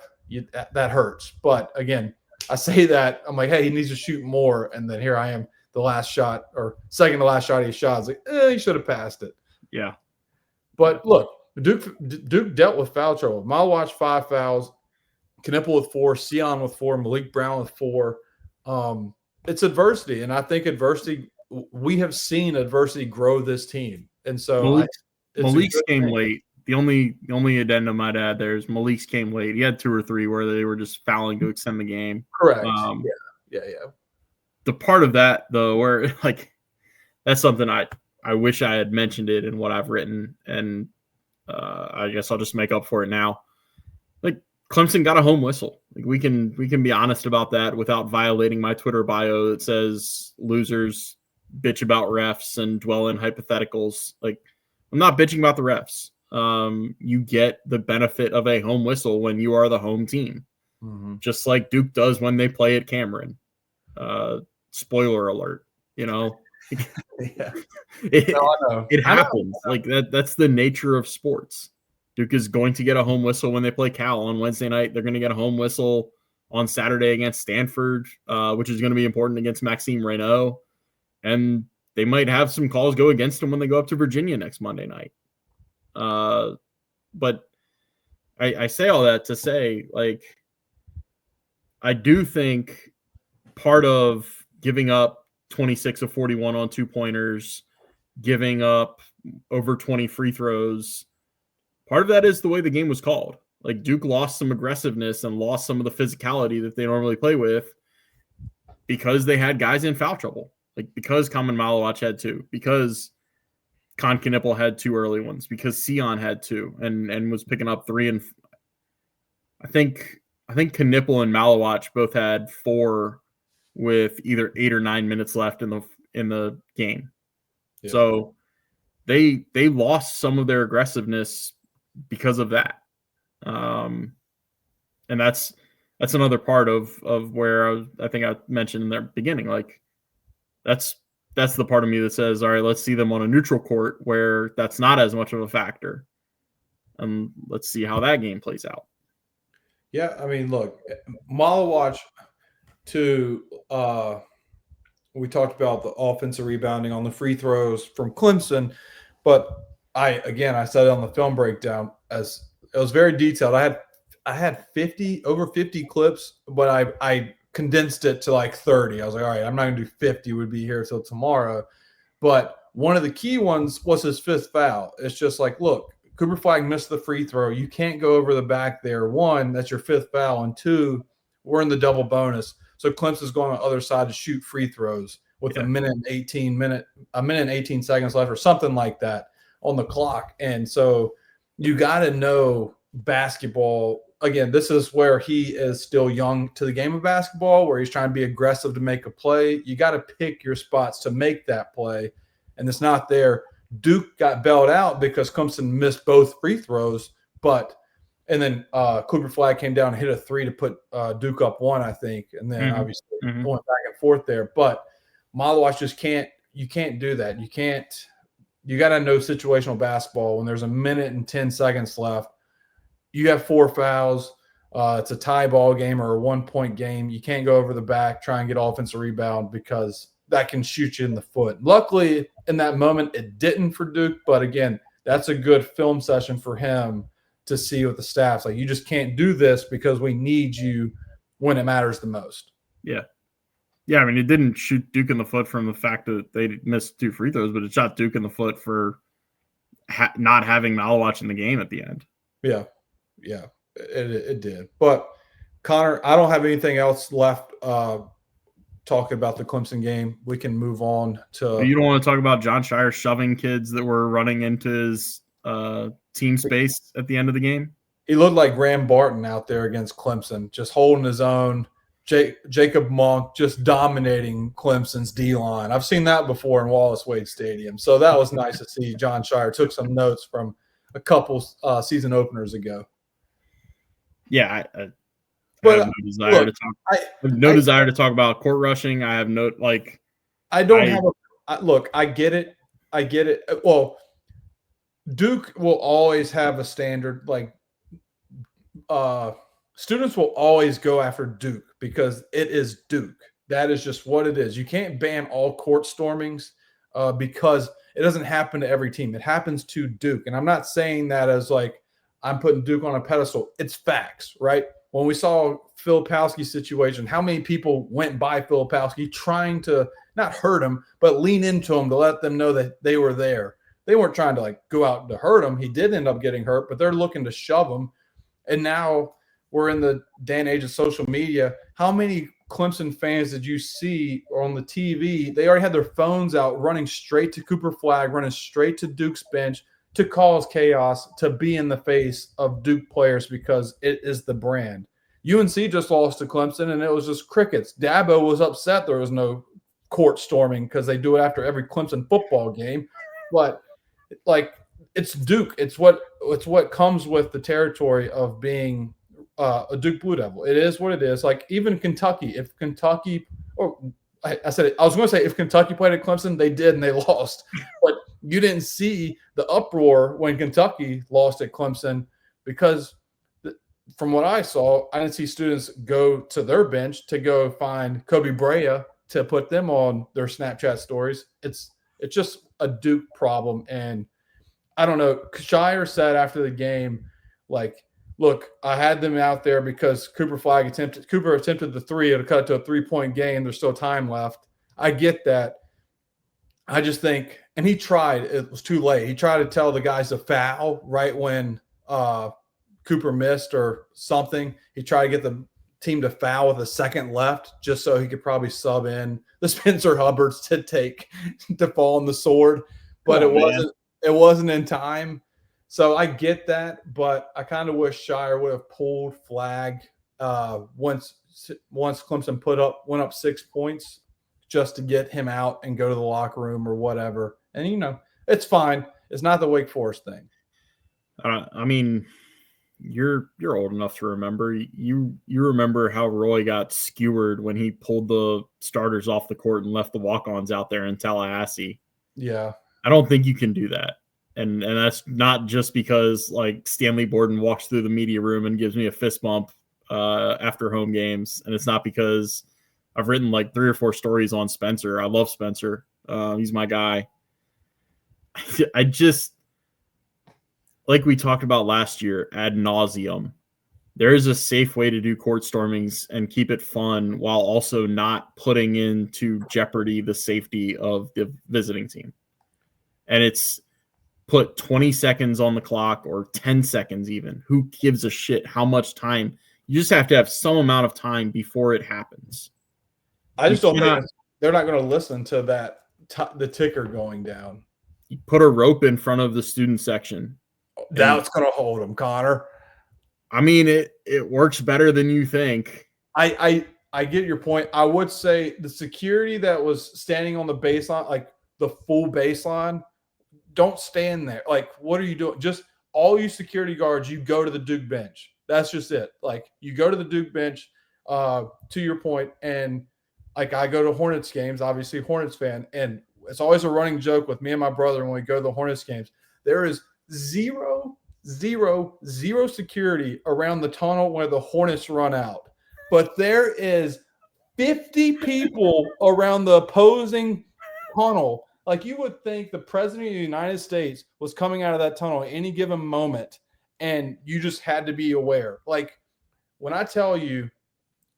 that hurts. But again, I say that, I'm like, hey, he needs to shoot more. And then here I am, the last shot, or second to last shot he shot. It's like, he should have passed it. Yeah. But look, Duke dealt with foul trouble. Malwatch 5 fouls, Knipple with 4, Sion with 4, Malik Brown with 4. It's adversity, and I think we have seen adversity grow this team. And so Malik's came late. The only addendum I'd add there is Malik's came late. He had 2 or 3 where they were just fouling to extend the game. Correct. Yeah. The part of that, though, where like that's something I wish I had mentioned it in what I've written, and I guess I'll just make up for it now. Like, Clemson got a home whistle. Like, we can be honest about that without violating my Twitter bio that says losers bitch about refs and dwell in hypotheticals. Like, I'm not bitching about the refs. You get the benefit of a home whistle when you are the home team, just like Duke does when they play at Cameron. Spoiler alert, It happens. Like that's the nature of sports. Duke is going to get a home whistle when they play Cal on Wednesday night. They're going to get a home whistle on Saturday against Stanford, which is going to be important against Maxime Reynaud. And they might have some calls go against them when they go up to Virginia next Monday night. But I say all that to say, like, I do think part of giving up 26 of 41 on 2-pointers, giving up over 20 free throws, part of that is the way the game was called. Like, Duke lost some aggressiveness and lost some of the physicality that they normally play with because they had guys in foul trouble. Like, because Kamen Malawach had 2, because Con Knipple had 2 early ones, because Sion had 2 and was picking up 3. And I think Knipple and Malawach both had 4 with either 8 or 9 minutes left in the game. Yeah. So they lost some of their aggressiveness because of that. And that's that's another part of where I think I mentioned in the beginning. Like that's the part of me that says, all right, let's see them on a neutral court where that's not as much of a factor, and let's see how that game plays out. Yeah, I mean, look, Mala watch to we talked about the offensive rebounding on the free throws from Clemson, but I said it on the film breakdown as it was very detailed. I had 50 clips, but I condensed it to like 30. I was like, all right, I'm not gonna do 50, would be here till tomorrow. But one of the key ones was his fifth foul. It's just like, look, Cooper Flagg missed the free throw. You can't go over the back there. One, that's your fifth foul, and two, we're in the double bonus. So Clemson's going on the other side to shoot free throws with a minute and 18 seconds left or something like that on the clock. And so you got to know basketball. Again, this is where he is still young to the game of basketball, where he's trying to be aggressive to make a play. You got to pick your spots to make that play, and it's not there. Duke got bailed out because Clemson missed both free throws, and then Cooper Flagg came down and hit a three to put Duke up one, I think, and then obviously went back and forth there. But Malawash just can't do that. You got to know situational basketball when there's a minute and 10 seconds left. You have 4 fouls. It's a tie ball game or a 1-point game. You can't go over the back, try and get offensive rebound because that can shoot you in the foot. Luckily, in that moment, it didn't for Duke. But again, that's a good film session for him to see with the staffs. Like, you just can't do this because we need you when it matters the most. Yeah. Yeah, I mean, it didn't shoot Duke in the foot from the fact that they missed 2 free throws, but it shot Duke in the foot for not having Malawatch in the game at the end. Yeah, it did. But, Connor, I don't have anything else left talking about the Clemson game. We can move on to – You don't want to talk about John Shire shoving kids that were running into his team space at the end of the game? He looked like Graham Barton out there against Clemson, just holding his own. Jacob Monk just dominating Clemson's D-line. I've seen that before in Wallace Wade Stadium. So that was nice to see. John Shire took some notes from a couple season openers ago. Yeah, I have no desire to talk about court rushing. I have no like. I don't have a look. I get it. Well, Duke will always have a standard. Like, students will always go after Duke because it is Duke. That is just what it is. You can't ban all court stormings because it doesn't happen to every team. It happens to Duke. And I'm not saying that as like I'm putting Duke on a pedestal. It's facts, right? When we saw Filipowski's situation, how many people went by Filipowski trying to not hurt him, but lean into him to let them know that they were there. They weren't trying to like go out to hurt him. He did end up getting hurt, but they're looking to shove him. And now we're in the day and age of social media. How many Clemson fans did you see on the TV? They already had their phones out running straight to Cooper Flagg, running straight to Duke's bench to cause chaos, to be in the face of Duke players because it is the brand. UNC just lost to Clemson, and it was just crickets. Dabo was upset there was no court storming because they do it after every Clemson football game. But, like, it's Duke. It's what comes with the territory of being a Duke Blue Devil. It is what it is. Like, even Kentucky, if Kentucky – I was going to say if Kentucky played at Clemson, they did and they lost. But you didn't see the uproar when Kentucky lost at Clemson because from what I saw, I didn't see students go to their bench to go find Kobe Brea to put them on their Snapchat stories. It's just a Duke problem. And I don't know. Shire said after the game, like, look, I had them out there because Cooper attempted the three. It'll cut to a 3-point game. There's still time left. I get that. I just think, and he tried. It was too late. He tried to tell the guys to foul right when Cooper missed or something. He tried to get the team to foul with a second left just so he could probably sub in the Spencer Hubbards to fall on the sword. But it wasn't in time. So I get that, but I kind of wish Shire would have pulled Flagg once Clemson went up 6 points just to get him out and go to the locker room or whatever. And, it's fine. It's not the Wake Forest thing. I mean, you're old enough to remember. You remember how Roy got skewered when he pulled the starters off the court and left the walk-ons out there in Tallahassee. Yeah. I don't think you can do that. And that's not just because like Stanley Borden walks through the media room and gives me a fist bump after home games. And it's not because I've written like 3 or 4 stories on Spencer. I love Spencer. He's my guy. I just, like we talked about last year, ad nauseum, there is a safe way to do court stormings and keep it fun while also not putting into jeopardy the safety of the visiting team. And it's put 20 seconds on the clock or 10 seconds even. Who gives a shit how much time? You just have to have some amount of time before it happens. I just don't think they're not going to listen to that, the ticker going down. You put a rope in front of the student section. That's going to hold them, Connor. I mean, it works better than you think. I get your point. I would say the security that was standing on the baseline, like the full baseline, don't stand there. Like, what are you doing? Just all you security guards, you go to the Duke bench. That's just it. Like, you go to the Duke bench, to your point, and like I go to Hornets games, obviously Hornets fan, and it's always a running joke with me and my brother when we go to the Hornets games. There is zero security around the tunnel where the Hornets run out. But there is 50 people around the opposing tunnel. Like, you would think the president of the United States was coming out of that tunnel at any given moment, and you just had to be aware. Like, when I tell you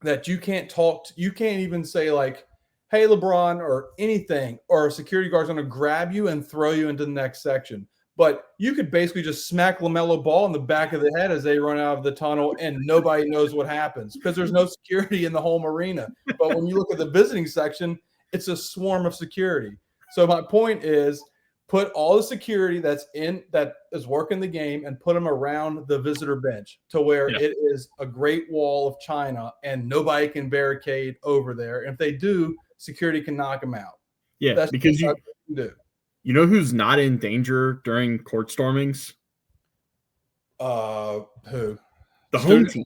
that you can't talk, you can't even say like, hey, LeBron, or anything, or a security guard's going to grab you and throw you into the next section. But you could basically just smack LaMelo Ball in the back of the head as they run out of the tunnel, and nobody knows what happens because there's no security in the home arena. But when you look at the visiting section, it's a swarm of security. So my point is, put all the security that is working the game and put them around the visitor bench to where it is a great wall of China and nobody can barricade over there. And if they do, security can knock them out. Yeah, that's because what you do. You know who's not in danger during court stormings? Who? The home team.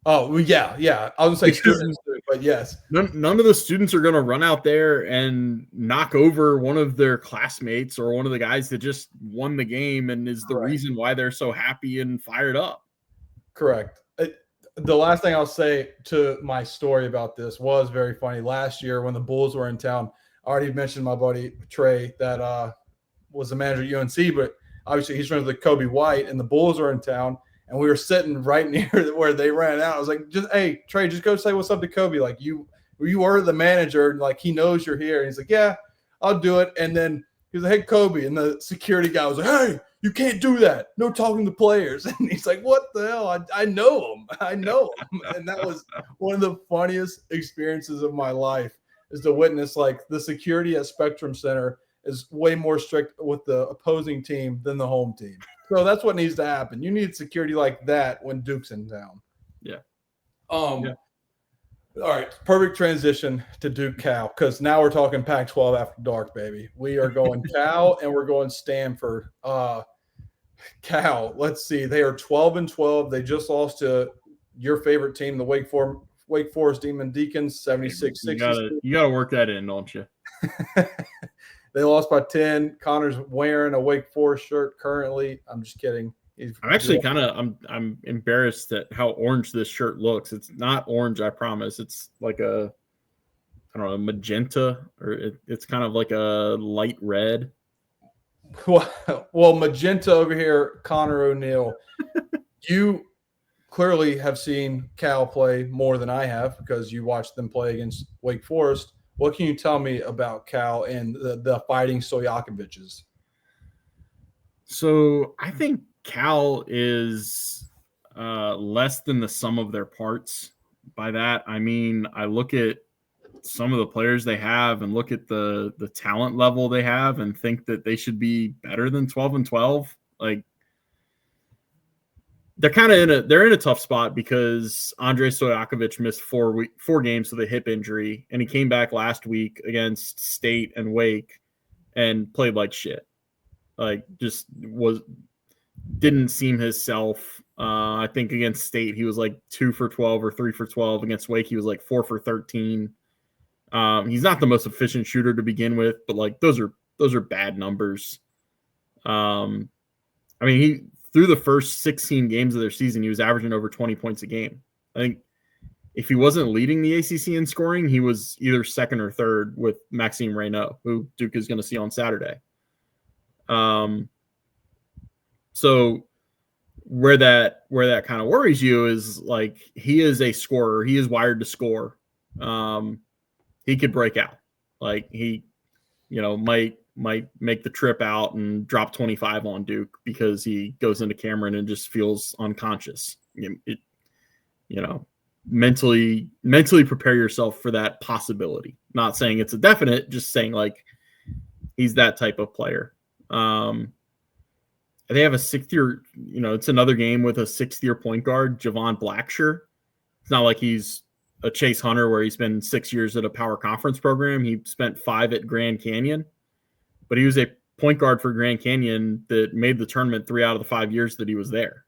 Oh, well, yeah. I was going to say students, but yes. None of the students are going to run out there and knock over one of their classmates or one of the guys that just won the game and is the reason why they're so happy and fired up. Correct. The last thing I'll say to my story about this was very funny. Last year when the Bulls were in town, I already mentioned my buddy Trey that was the manager at UNC, but obviously he's friends with Kobe White, and the Bulls were in town. And we were sitting right near where they ran out. I was like, hey, Trey, just go say what's up to Kobe. Like, you were the manager. Like, he knows you're here. And he's like, yeah, I'll do it. And then he was like, hey, Kobe. And the security guy was like, hey, you can't do that. No talking to players. And he's like, what the hell? I know him. And that was one of the funniest experiences of my life, is to witness, like, the security at Spectrum Center is way more strict with the opposing team than the home team. So that's what needs to happen. You need security like that when Duke's in town. Yeah. All right. Perfect transition to Duke Cal, because now we're talking Pac-12 after dark, baby. We are going Cal and we're going Stanford. Cal, let's see. They are 12-12. They just lost to your favorite team, the Wake Forest Demon Deacons, 76-60. You gotta work that in, don't you? They lost by 10. Connor's wearing a Wake Forest shirt currently. I'm just kidding. I'm actually I'm embarrassed at how orange this shirt looks. It's not orange, I promise. It's like a magenta, or it's kind of like a light red. Well, magenta over here, Connor O'Neill. You clearly have seen Cal play more than I have because you watched them play against Wake Forest. What can you tell me about Cal and the Fighting Stojakovic's? So I think Cal is less than the sum of their parts. By that, I mean, I look at some of the players they have and look at the talent level they have and think that they should be better than 12-12. Like, they're kind of they're in a tough spot because Andrei Stojakovic missed 4 games with a hip injury, and he came back last week against State and Wake and played like shit. Like, just didn't seem himself. I think against State, he was like 2 for 12 or 3 for 12. Against Wake, he was like 4 for 13. He's not the most efficient shooter to begin with, but like those are bad numbers. I mean, he through the first 16 games of their season, he was averaging over 20 points a game. I think if he wasn't leading the ACC in scoring, he was either second or third with Maxime Reynaud, who Duke is going to see on Saturday. So where that kind of worries you is like he is a scorer. He is wired to score. He could break out. Like he, might make the trip out and drop 25 on Duke because he goes into Cameron and just feels unconscious. Mentally prepare yourself for that possibility. Not saying it's a definite, just saying like he's that type of player. They have a 6th-year, it's another game with a 6th-year point guard, Javon Blackshear. It's not like he's a Chase Hunter where he spent 6 years at a power conference program. He spent 5 at Grand Canyon, but he was a point guard for Grand Canyon that made the tournament 3 out of the 5 years that he was there.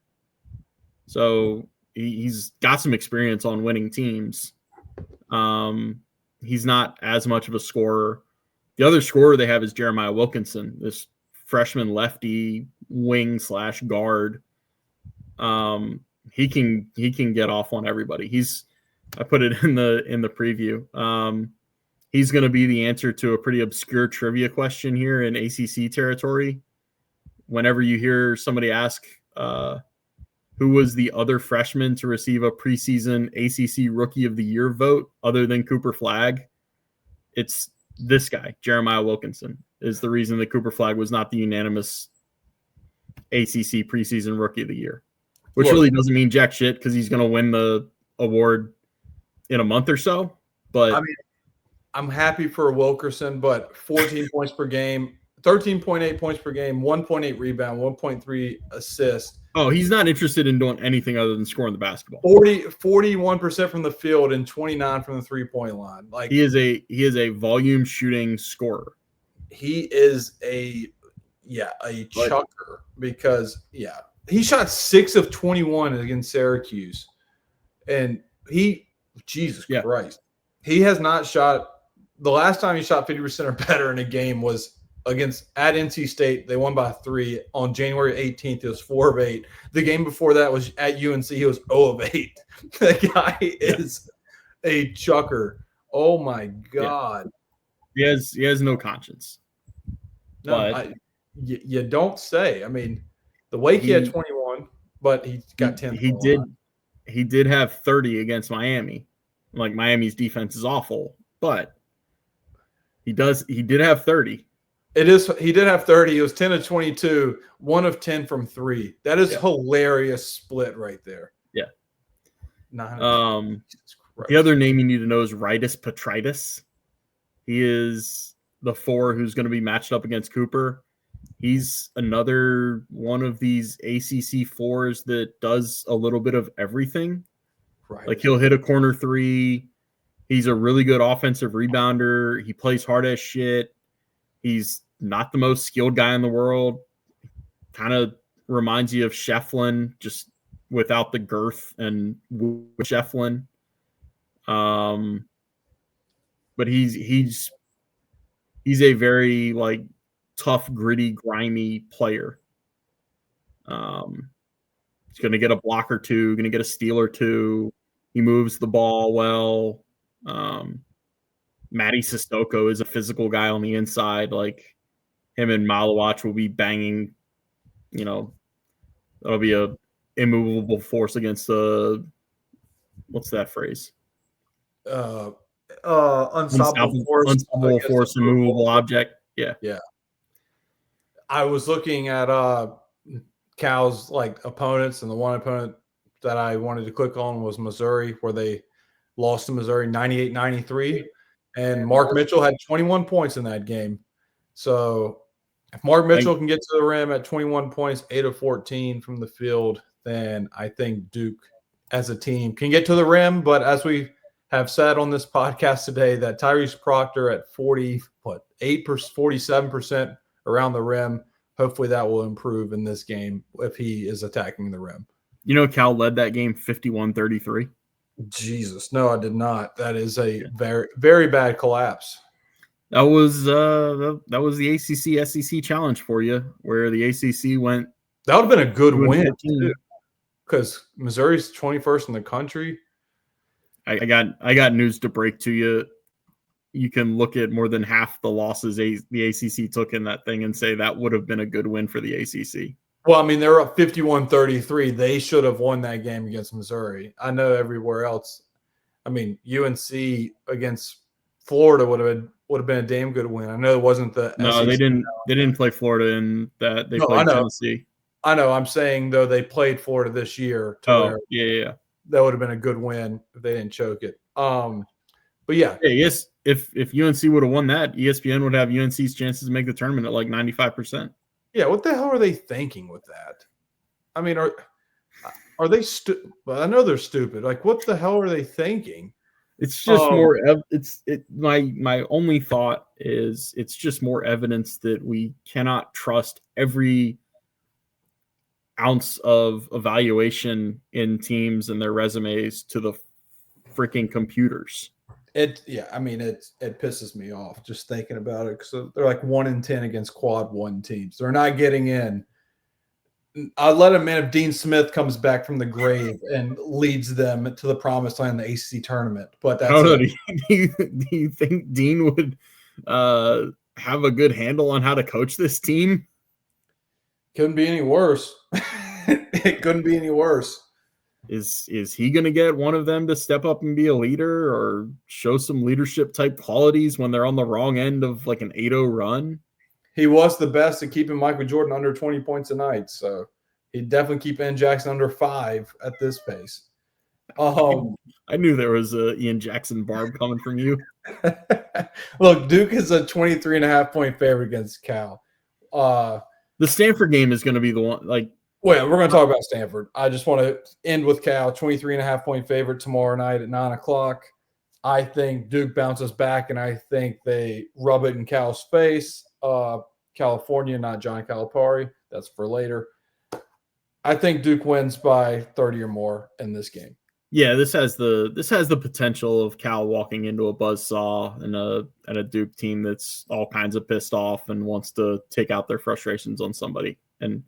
So he's got some experience on winning teams. He's not as much of a scorer. The other scorer they have is Jeremiah Wilkinson, this freshman lefty wing / guard. He can get off on everybody. I put it in the preview. He's going to be the answer to a pretty obscure trivia question here in ACC territory. Whenever you hear somebody ask who was the other freshman to receive a preseason ACC Rookie of the Year vote other than Cooper Flagg, it's this guy, Jeremiah Wilkinson, is the reason that Cooper Flagg was not the unanimous ACC preseason Rookie of the Year, which really doesn't mean jack shit because he's going to win the award in a month or so. But I mean, I'm happy for Wilkerson, but 14 points per game, 13.8 points per game, 1.8 rebound, 1.3 assist. Oh, he's not interested in doing anything other than scoring the basketball. 41% from the field and 29 from the 3-point line. Like he is a volume shooting scorer. He is a chucker because he shot 6 of 21 against Syracuse, and Jesus Christ, he has not shot. The last time he shot 50% or better in a game was at NC State. They won by 3 on January 18th. It was 4 of 8. The game before that was at UNC. He was 0 of 8. That guy is a chucker. Oh my God. Yeah. He has no conscience. No, you don't say. I mean, the Wake he had 21, but he got 10. He did have 30 against Miami. Like Miami's defense is awful, but he did have 30. He did have 30. He was 10 of 22, 1 of 10 from 3. That is hilarious split right there. Yeah. The other name you need to know is Rytis Petritis. He is the 4 who's going to be matched up against Cooper. He's another one of these ACC 4s that does a little bit of everything. Right. Like he'll hit a corner 3. He's a really good offensive rebounder. He plays hard as shit. He's not the most skilled guy in the world. Kind of reminds you of Shefflin, just without the girth and Shefflin. But he's a very like tough, gritty, grimy player. He's going to get a block or 2, going to get a steal or 2. He moves the ball well. Matty Sissoko is a physical guy on the inside. Like him and Malawach will be banging. That'll be a immovable force against what's that phrase? Unstoppable force, immovable object. Yeah. Yeah. I was looking at Cal's like opponents, and the one opponent that I wanted to click on was Missouri, where they lost to Missouri 98-93. And Mark Mitchell had 21 points in that game. So if Mark Mitchell can get to the rim at 21 points, 8 of 14 from the field, then I think Duke as a team can get to the rim. But as we have said on this podcast today, that Tyrese Proctor at 47% around the rim, hopefully that will improve in this game if he is attacking the rim. You know, Cal led that game 51-33. Jesus, no, I did not. That is a very, very bad collapse. That was the ACC SEC challenge for you, where the ACC went. That would have been a good win 14. because Missouri's 21st in the country. I got news to break to you. You can look at more than half the losses the ACC took in that thing and say that would have been a good win for the ACC. Well, I mean, they're up 51-33. They should have won that game against Missouri. I know everywhere else. I mean, UNC against Florida would have been a damn good win. I know it wasn't the No, SEC. they didn't play Florida in that. They played Tennessee. I know. I'm saying though they played Florida this year where yeah. That would have been a good win if they didn't choke it. But yeah. Yes, if UNC would have won that, ESPN would have UNC's chances to make the tournament at like 95%. Yeah, what the hell are they thinking with that? I mean, are they stupid? Well, I know they're stupid. Like, what the hell are they thinking? It's just more. My only thought is it's just more evidence that we cannot trust every ounce of evaluation in teams and their resumes to the freaking computers. It pisses me off just thinking about it because they're like 1-10 against quad one teams. They're not getting in. I'll let them in if Dean Smith comes back from the grave and leads them to the promised land in the ACC tournament. But that's do you think Dean would have a good handle on how to coach this team? Couldn't be any worse. It couldn't be any worse. Is he going to get one of them to step up and be a leader or show some leadership type qualities when they're on the wrong end of like an 8-0 run? He was the best at keeping Michael Jordan under 20 points a night. So he'd definitely keep Ian Jackson under 5 at this pace. I knew there was a Ian Jackson barb coming from you. Look, Duke is a 23.5-point favorite against Cal. The Stanford game is going to be the one. Well, we're going to talk about Stanford. I just want to end with Cal, 23.5-point favorite tomorrow night at 9:00. I think Duke bounces back, and I think they rub it in Cal's face. California, not John Calipari. That's for later. I think Duke wins by 30 or more in this game. Yeah, this has the potential of Cal walking into a buzzsaw and a Duke team that's all kinds of pissed off and wants to take out their frustrations on somebody. And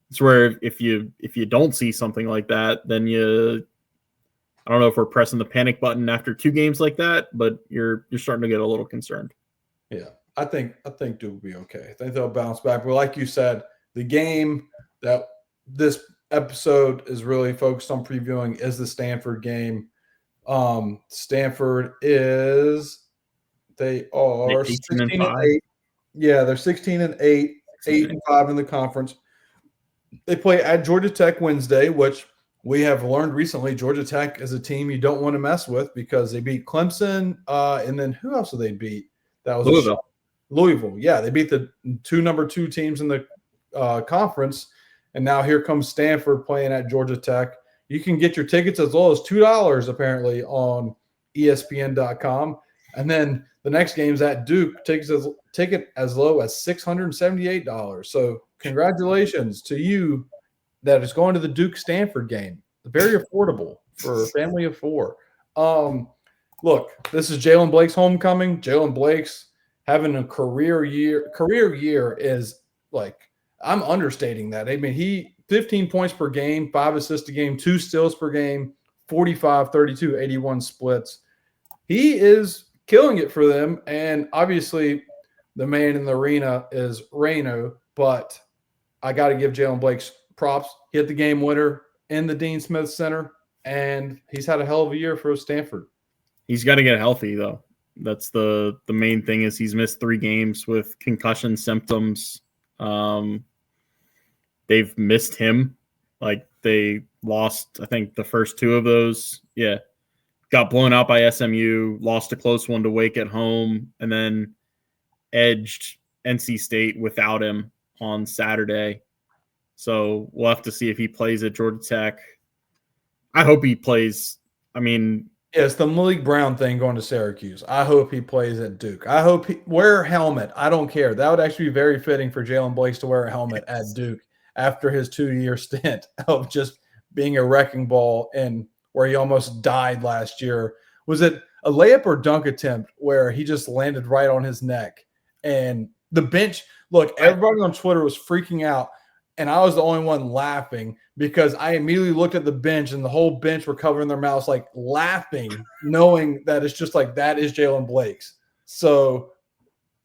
it's where if you don't see something like that, then I don't know if we're pressing the panic button after 2 games like that, but you're starting to get a little concerned. Yeah, I think Duke will be okay. I think they'll bounce back. But like you said, the game that this episode is really focused on previewing is the Stanford game. Stanford they are 16-8. Yeah, they're 16-8, 8-5 in the conference. They play at Georgia Tech Wednesday, which we have learned recently Georgia Tech is a team you don't want to mess with because they beat Clemson. And then who else did they beat? That was Louisville. Yeah, they beat the number 2 teams in the conference. And now here comes Stanford playing at Georgia Tech. You can get your tickets as low as $2 apparently on ESPN.com. And then the next game's at Duke. Ticket as low as $678. So congratulations to you that is going to the Duke-Stanford game. Very affordable for a family of 4. Look, this is Jalen Blake's homecoming. Jalen Blake's having a career year. Career year is like – I'm understating that. I mean, he 15 points per game, 5 assists a game, 2 steals per game, 45, 32, 81 splits. He is killing it for them. And obviously the man in the arena is Reno, but I got to give Jalen Blake's props. He hit the game winner in the Dean Smith Center, and he's had a hell of a year for Stanford. He's got to get healthy, though. That's the main thing is he's missed 3 games with concussion symptoms. They've missed him. Like they lost, I think, the first 2 of those. Yeah. Got blown out by SMU, lost a close one to Wake at home, and then edged NC State without him on Saturday. So we'll have to see if he plays at Georgia Tech. I hope he plays. I mean, yeah, it's the Malik Brown thing going to Syracuse. I hope he plays at Duke. I hope he wear a helmet. I don't care. That would actually be very fitting for Jalen Blakes to wear a helmet at Duke after his 2-year stint of just being a wrecking ball and where he almost died last year. Was it a layup or dunk attempt where he just landed right on his neck? And the bench, look, everybody on Twitter was freaking out. And I was the only one laughing because I immediately looked at the bench and the whole bench were covering their mouths, like laughing, knowing that it's just like that is Jalen Blake's. So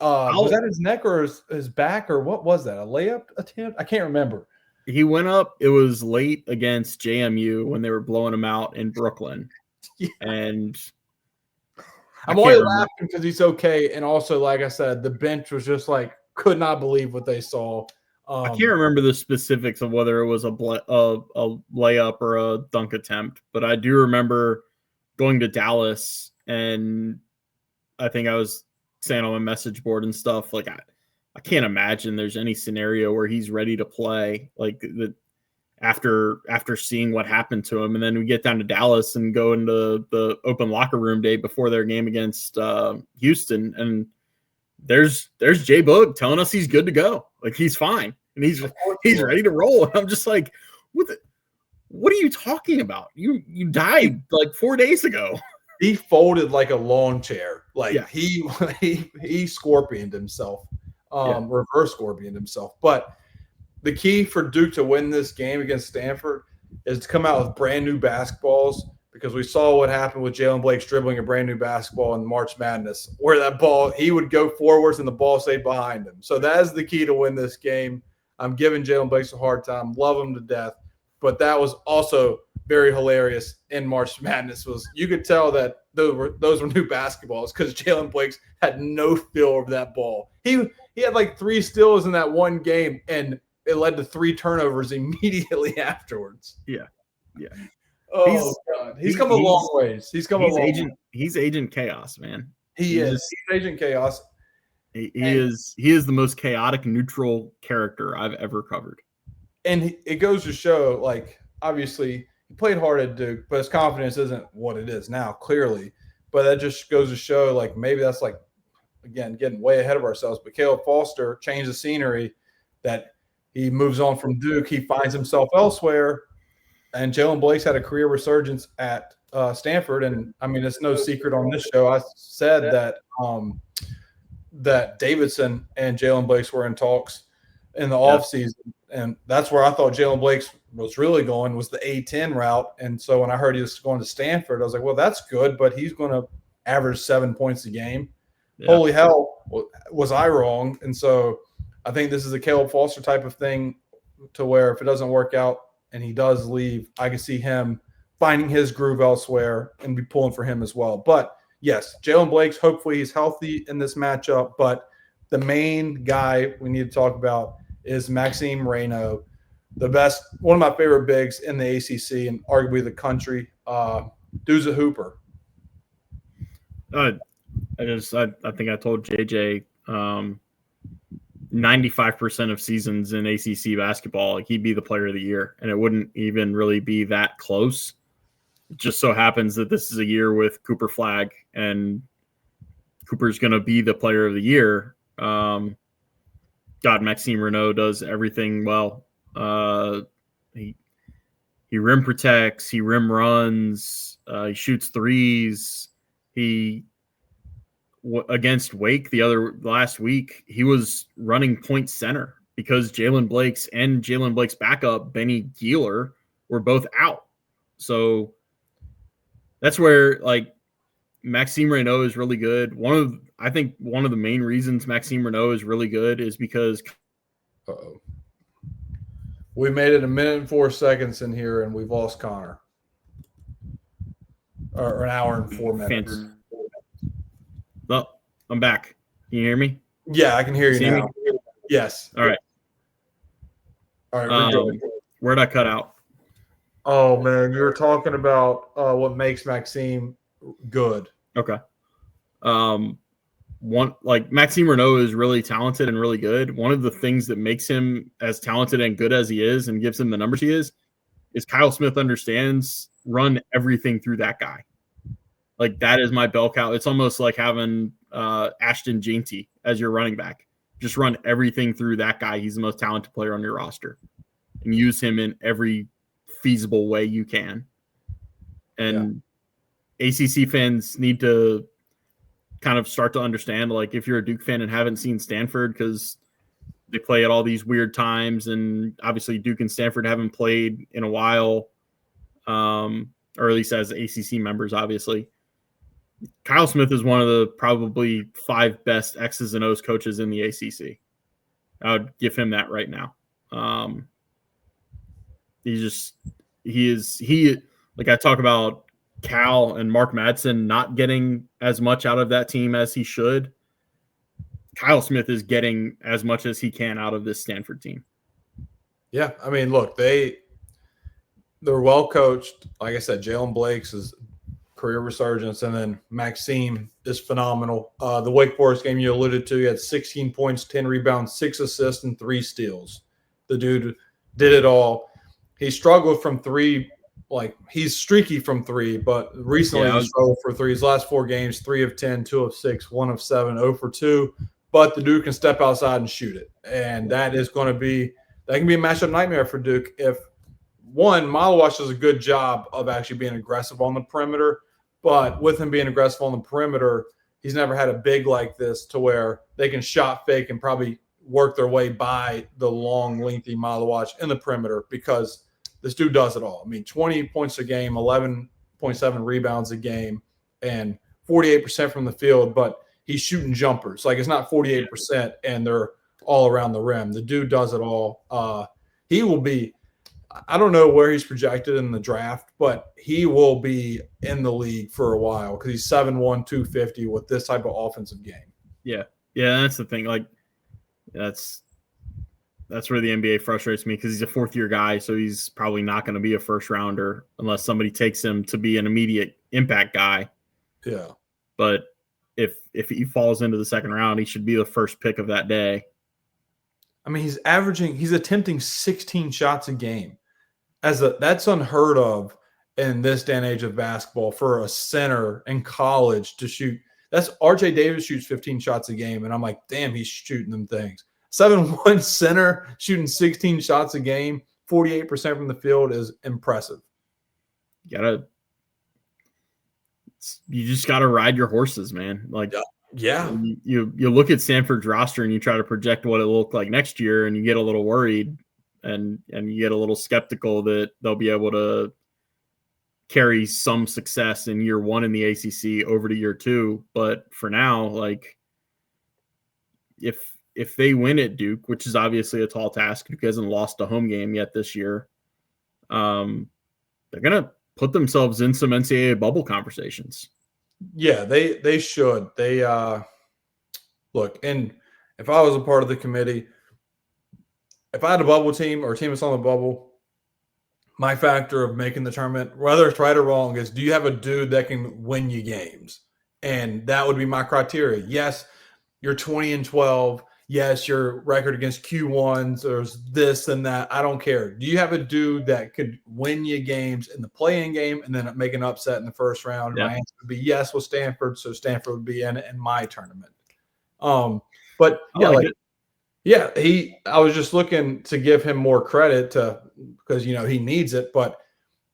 was that his neck or his back or what was that? A layup attempt? I can't remember. He went up. It was late against JMU when they were blowing him out in Brooklyn. Yeah. And I'm only laughing because he's okay. And also, like I said, the bench was just like, could not believe what they saw. I can't remember the specifics of whether it was a layup or a dunk attempt, but I do remember going to Dallas, and I think I was saying on my message board and stuff, like I can't imagine there's any scenario where he's ready to play like after seeing what happened to him. And then we get down to Dallas and go into the open locker room day before their game against Houston, and there's Jay Boog telling us he's good to go, like he's fine and he's ready to roll. And I'm just like, what are you talking about? You died like 4 days ago. He folded like a lawn chair. Like he scorpioned himself, reverse scorpioned himself. But the key for Duke to win this game against Stanford is to come out with brand new basketballs, because we saw what happened with Jalen Blake's dribbling a brand new basketball in March Madness, where that ball, he would go forwards and the ball stayed behind him. So that is the key to win this game. I'm giving Jalen Blake a hard time, love him to death. But that was also very hilarious in March Madness. Was you could tell that those were new basketballs because Jalen Blake's had no feel of that ball. He had like 3 steals in that one game, and it led to 3 turnovers immediately afterwards. Yeah. Oh, God. He's come a long ways. He's Agent Chaos, man. He's Agent Chaos. He is the most chaotic, neutral character I've ever covered. And it goes to show, like, obviously he played hard at Duke, but his confidence isn't what it is now, clearly. But that just goes to show, like, maybe that's like, again, getting way ahead of ourselves. But Caleb Foster changed the scenery, that he moves on from Duke. He finds himself elsewhere. And Jalen Blake's had a career resurgence at Stanford. And, I mean, it's no secret on this show. I said that that Davidson and Jalen Blake's were in talks in the offseason. And that's where I thought Jalen Blake's was really going, was the A-10 route. And so when I heard he was going to Stanford, I was like, well, that's good, but he's going to average 7 points a game. Yeah. Holy hell, was I wrong? And so I think this is a Caleb Foster type of thing, to where if it doesn't work out and he does leave, I can see him finding his groove elsewhere and be pulling for him as well. But yes, Jalen Blake's, hopefully he's healthy in this matchup. But the main guy we need to talk about is Maxime Reynaud, the best, one of my favorite bigs in the ACC and arguably the country. Dude's a hooper. I think I told JJ 95% of seasons in ACC basketball, like, he'd be the player of the year, and it wouldn't even really be that close. It just so happens that this is a year with Cooper Flagg, and Cooper's going to be the player of the year. God, Maxime Reynaud does everything well. He rim protects, he rim runs, he shoots threes. Against Wake last week, he was running point center because Jalen Blake's backup, Benny Geeler, were both out. So that's where, like, Maxime Reynaud is really good. I think one of the main reasons Maxime Reynaud is really good is because we made it 1 minute and 4 seconds in here, and we've lost Connor. Or 1 hour and 4 minutes. Oh, I'm back. Can you hear me? Yeah, I can hear you now. Me? Yes. All right. Where'd I cut out? Oh, man, you were talking about what makes Maxime good. Okay. Maxime Reynaud is really talented and really good. One of the things that makes him as talented and good as he is and gives him the numbers he is Kyle Smith understands run everything through that guy. Like, that is my bell cow. It's almost like having Ashton Jeanty as your running back. Just run everything through that guy. He's the most talented player on your roster, and use him in every feasible way you can. And ACC fans need to kind of start to understand, like, if you're a Duke fan and haven't seen Stanford, because they play at all these weird times, and obviously Duke and Stanford haven't played in a while, or at least as ACC members, obviously. Kyle Smith is one of the probably 5 best X's and O's coaches in the ACC. I would give him that right now. He like, I talk about Cal and Mark Madsen not getting as much out of that team as he should. Kyle Smith is getting as much as he can out of this Stanford team. Yeah, I mean, look, they're well coached. Like I said, Jalen Blake's is career resurgence, and then Maxime is phenomenal. The Wake Forest game you alluded to, he had 16 points, 10 rebounds, 6 assists, and 3 steals. The dude did it all. He struggled from 3. Like, he's streaky from 3, but recently he struggled for 3. His last 4 games, 3 of 10, 2 of 6, 1 of 7, 0 for 2. But the dude can step outside and shoot it. And that can be a matchup nightmare for Duke if, one, Malawash does a good job of actually being aggressive on the perimeter. But with him being aggressive on the perimeter, he's never had a big like this to where they can shot fake and probably work their way by the long, lengthy Malawash in the perimeter, because this dude does it all. I mean, 20 points a game, 11.7 rebounds a game, and 48% from the field, but he's shooting jumpers. Like, it's not 48% and they're all around the rim. The dude does it all. He will be – I don't know where he's projected in the draft, but he will be in the league for a while because he's 7'1", 250 with this type of offensive game. Yeah. Yeah, that's the thing. Like, that's where the NBA frustrates me, because he's a fourth-year guy, so he's probably not going to be a first-rounder unless somebody takes him to be an immediate impact guy. Yeah. But if he falls into the second round, he should be the first pick of that day. I mean, he's attempting 16 shots a game. That's unheard of in this day and age of basketball for a center in college to shoot. That's RJ Davis shoots 15 shots a game, and I'm like, damn, he's shooting them things. 7'1" center shooting 16 shots a game, 48% from the field is impressive. You just gotta ride your horses, man. Like, yeah, you look at Stanford's roster and you try to project what it will look like next year, and you get a little worried. And you get a little skeptical that they'll be able to carry some success in year 1 in the ACC over to year 2. But for now, like, if they win at Duke, which is obviously a tall task, Duke hasn't lost a home game yet this year, they're gonna put themselves in some NCAA bubble conversations. Yeah, they should. They look, and if I was a part of the committee, if I had a bubble team or a team that's on the bubble, my factor of making the tournament, whether it's right or wrong, is do you have a dude that can win you games? And that would be my criteria. Yes, you're 20-12. Yes, your record against Q1s, there's this and that. I don't care. Do you have a dude that could win you games in the play-in game and then make an upset in the first round? Yeah. My answer would be yes with Stanford, so Stanford would be in my tournament. But yeah, yeah, I was just looking to give him more credit because, he needs it. But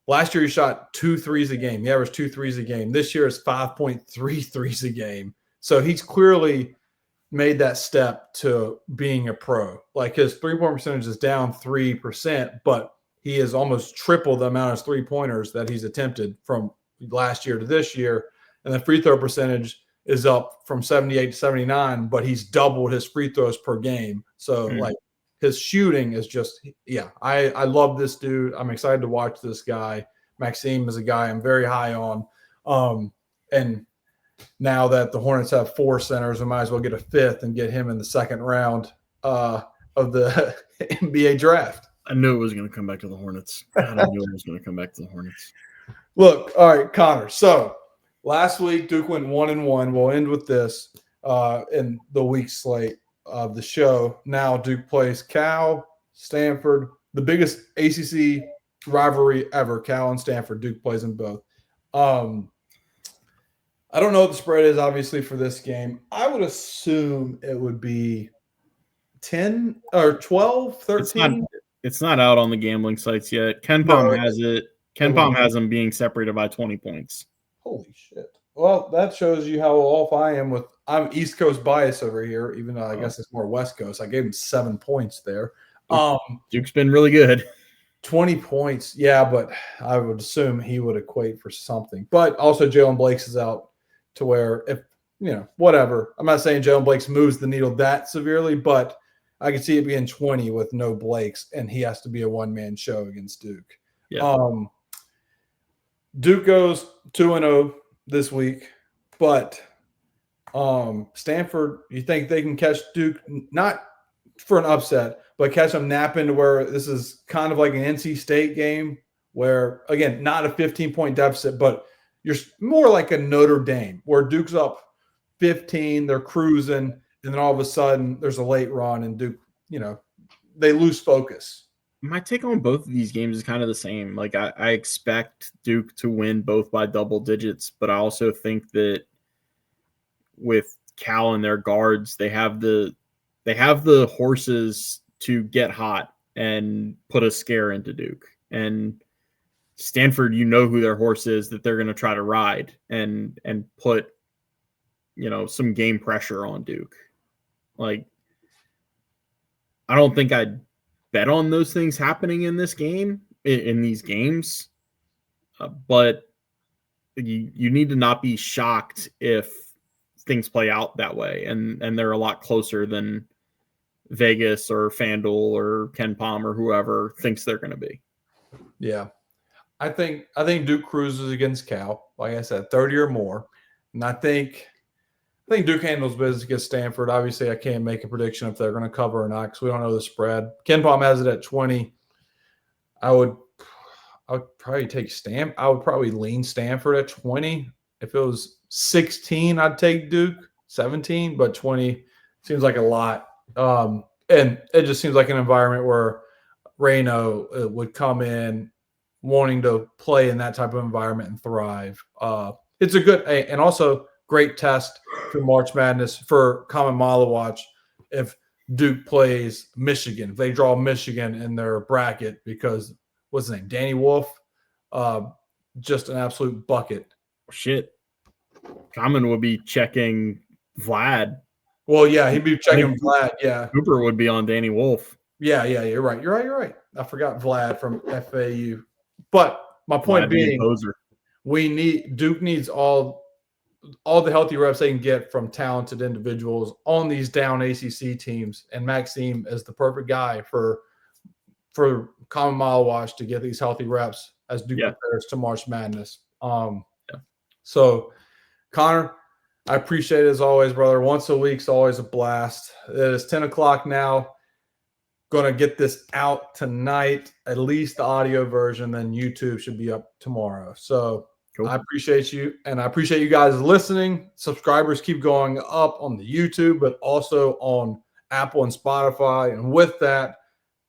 last year he shot 2 threes a game. He averaged 2 threes a game. This year is 5.3 threes a game. So he's clearly made that step to being a pro. Like, his three-point percentage is down 3%, but he has almost tripled the amount of three-pointers that he's attempted from last year to this year. And the free throw percentage is up from 78 to 79, but he's doubled his free throws per game. So, like, his shooting is just, I love this dude. I'm excited to watch this guy. Maxime is a guy I'm very high on. And now that the Hornets have 4 centers, we might as well get a 5th and get him in the second round of the NBA draft. I knew it was going to come back to the Hornets. I knew it was going to come back to the Hornets. Look, all right, Connor. So, last week, Duke went 1-1. We'll end with this in the week slate of the show. Now Duke plays Cal, Stanford, the biggest ACC rivalry ever. Cal and Stanford. Duke plays them both. I don't know what the spread is, obviously, for this game. I would assume it would be 10 or 12, 13. It's not out on the gambling sites yet. Ken Palm has it. Ken Palm has them being separated by 20 points. Holy shit. Well, that shows you how off I am with – I'm East Coast bias over here, even though I guess it's more West Coast. I gave him 7 points there. Duke's been really good. 20 points. Yeah, but I would assume he would equate for something. But also Jalen Blake's is out to where if – whatever. I'm not saying Jalen Blake's moves the needle that severely, but I can see it being 20 with no Blake's, and he has to be a one-man show against Duke. Yeah. Duke goes 2-0 this week, but Stanford, you think they can catch Duke, not for an upset, but catch them napping to where this is kind of like an NC State game where, again, not a 15-point deficit, but you're more like a Notre Dame where Duke's up 15, they're cruising, and then all of a sudden there's a late run and Duke, they lose focus. My take on both of these games is kind of the same. Like I expect Duke to win both by double digits, but I also think that with Cal and their guards, they have the horses to get hot and put a scare into Duke. And Stanford, who their horse is that they're going to try to ride and put some game pressure on Duke. Like I don't think I'd bet on those things happening in this game, in these games. But you need to not be shocked if things play out that way. And they're a lot closer than Vegas or FanDuel or Ken Palm or whoever thinks they're going to be. Yeah. I think Duke cruises against Cal, like I said, 30 or more. And I think Duke handles business against Stanford. Obviously, I can't make a prediction if they're going to cover or not because we don't know the spread. Ken Palm has it at 20. I would probably take I would probably lean Stanford at 20. If it was 16, I'd take Duke. 17, but 20 seems like a lot. And it just seems like an environment where Reno would come in wanting to play in that type of environment and thrive. It's a good and also great test for March Madness for Common Mile watch if Duke plays Michigan. If they draw Michigan in their bracket because what's his name? Danny Wolf. Just an absolute bucket. Shit. Common would be checking Vlad. Well, yeah, he'd be checking Vlad. Yeah. Cooper would be on Danny Wolf. Yeah, you're right. You're right. I forgot Vlad from FAU. But my point being, Duke needs all the healthy reps they can get from talented individuals on these down ACC teams, and Maxime is the perfect guy for Common Mile Watch to get these healthy reps as Duke prepares to March Madness. So, Connor, I appreciate it as always, brother. Once a week's always a blast. It is 10 o'clock now. Going to get this out tonight, at least the audio version, then YouTube should be up tomorrow. So cool. I appreciate you, and I appreciate you guys listening. Subscribers keep going up on the YouTube, but also on Apple and Spotify. And with that,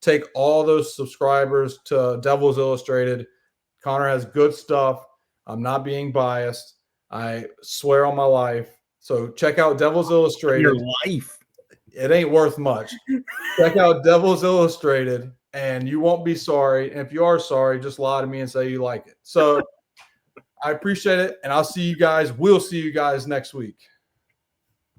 take all those subscribers to Devils Illustrated. Connor has good stuff. I'm not being biased. I swear on my life. So check out Devils Illustrated. Your life. It ain't worth much. Check out Devils Illustrated, and you won't be sorry. And if you are sorry, just lie to me and say you like it. So I appreciate it, and we'll see you guys next week.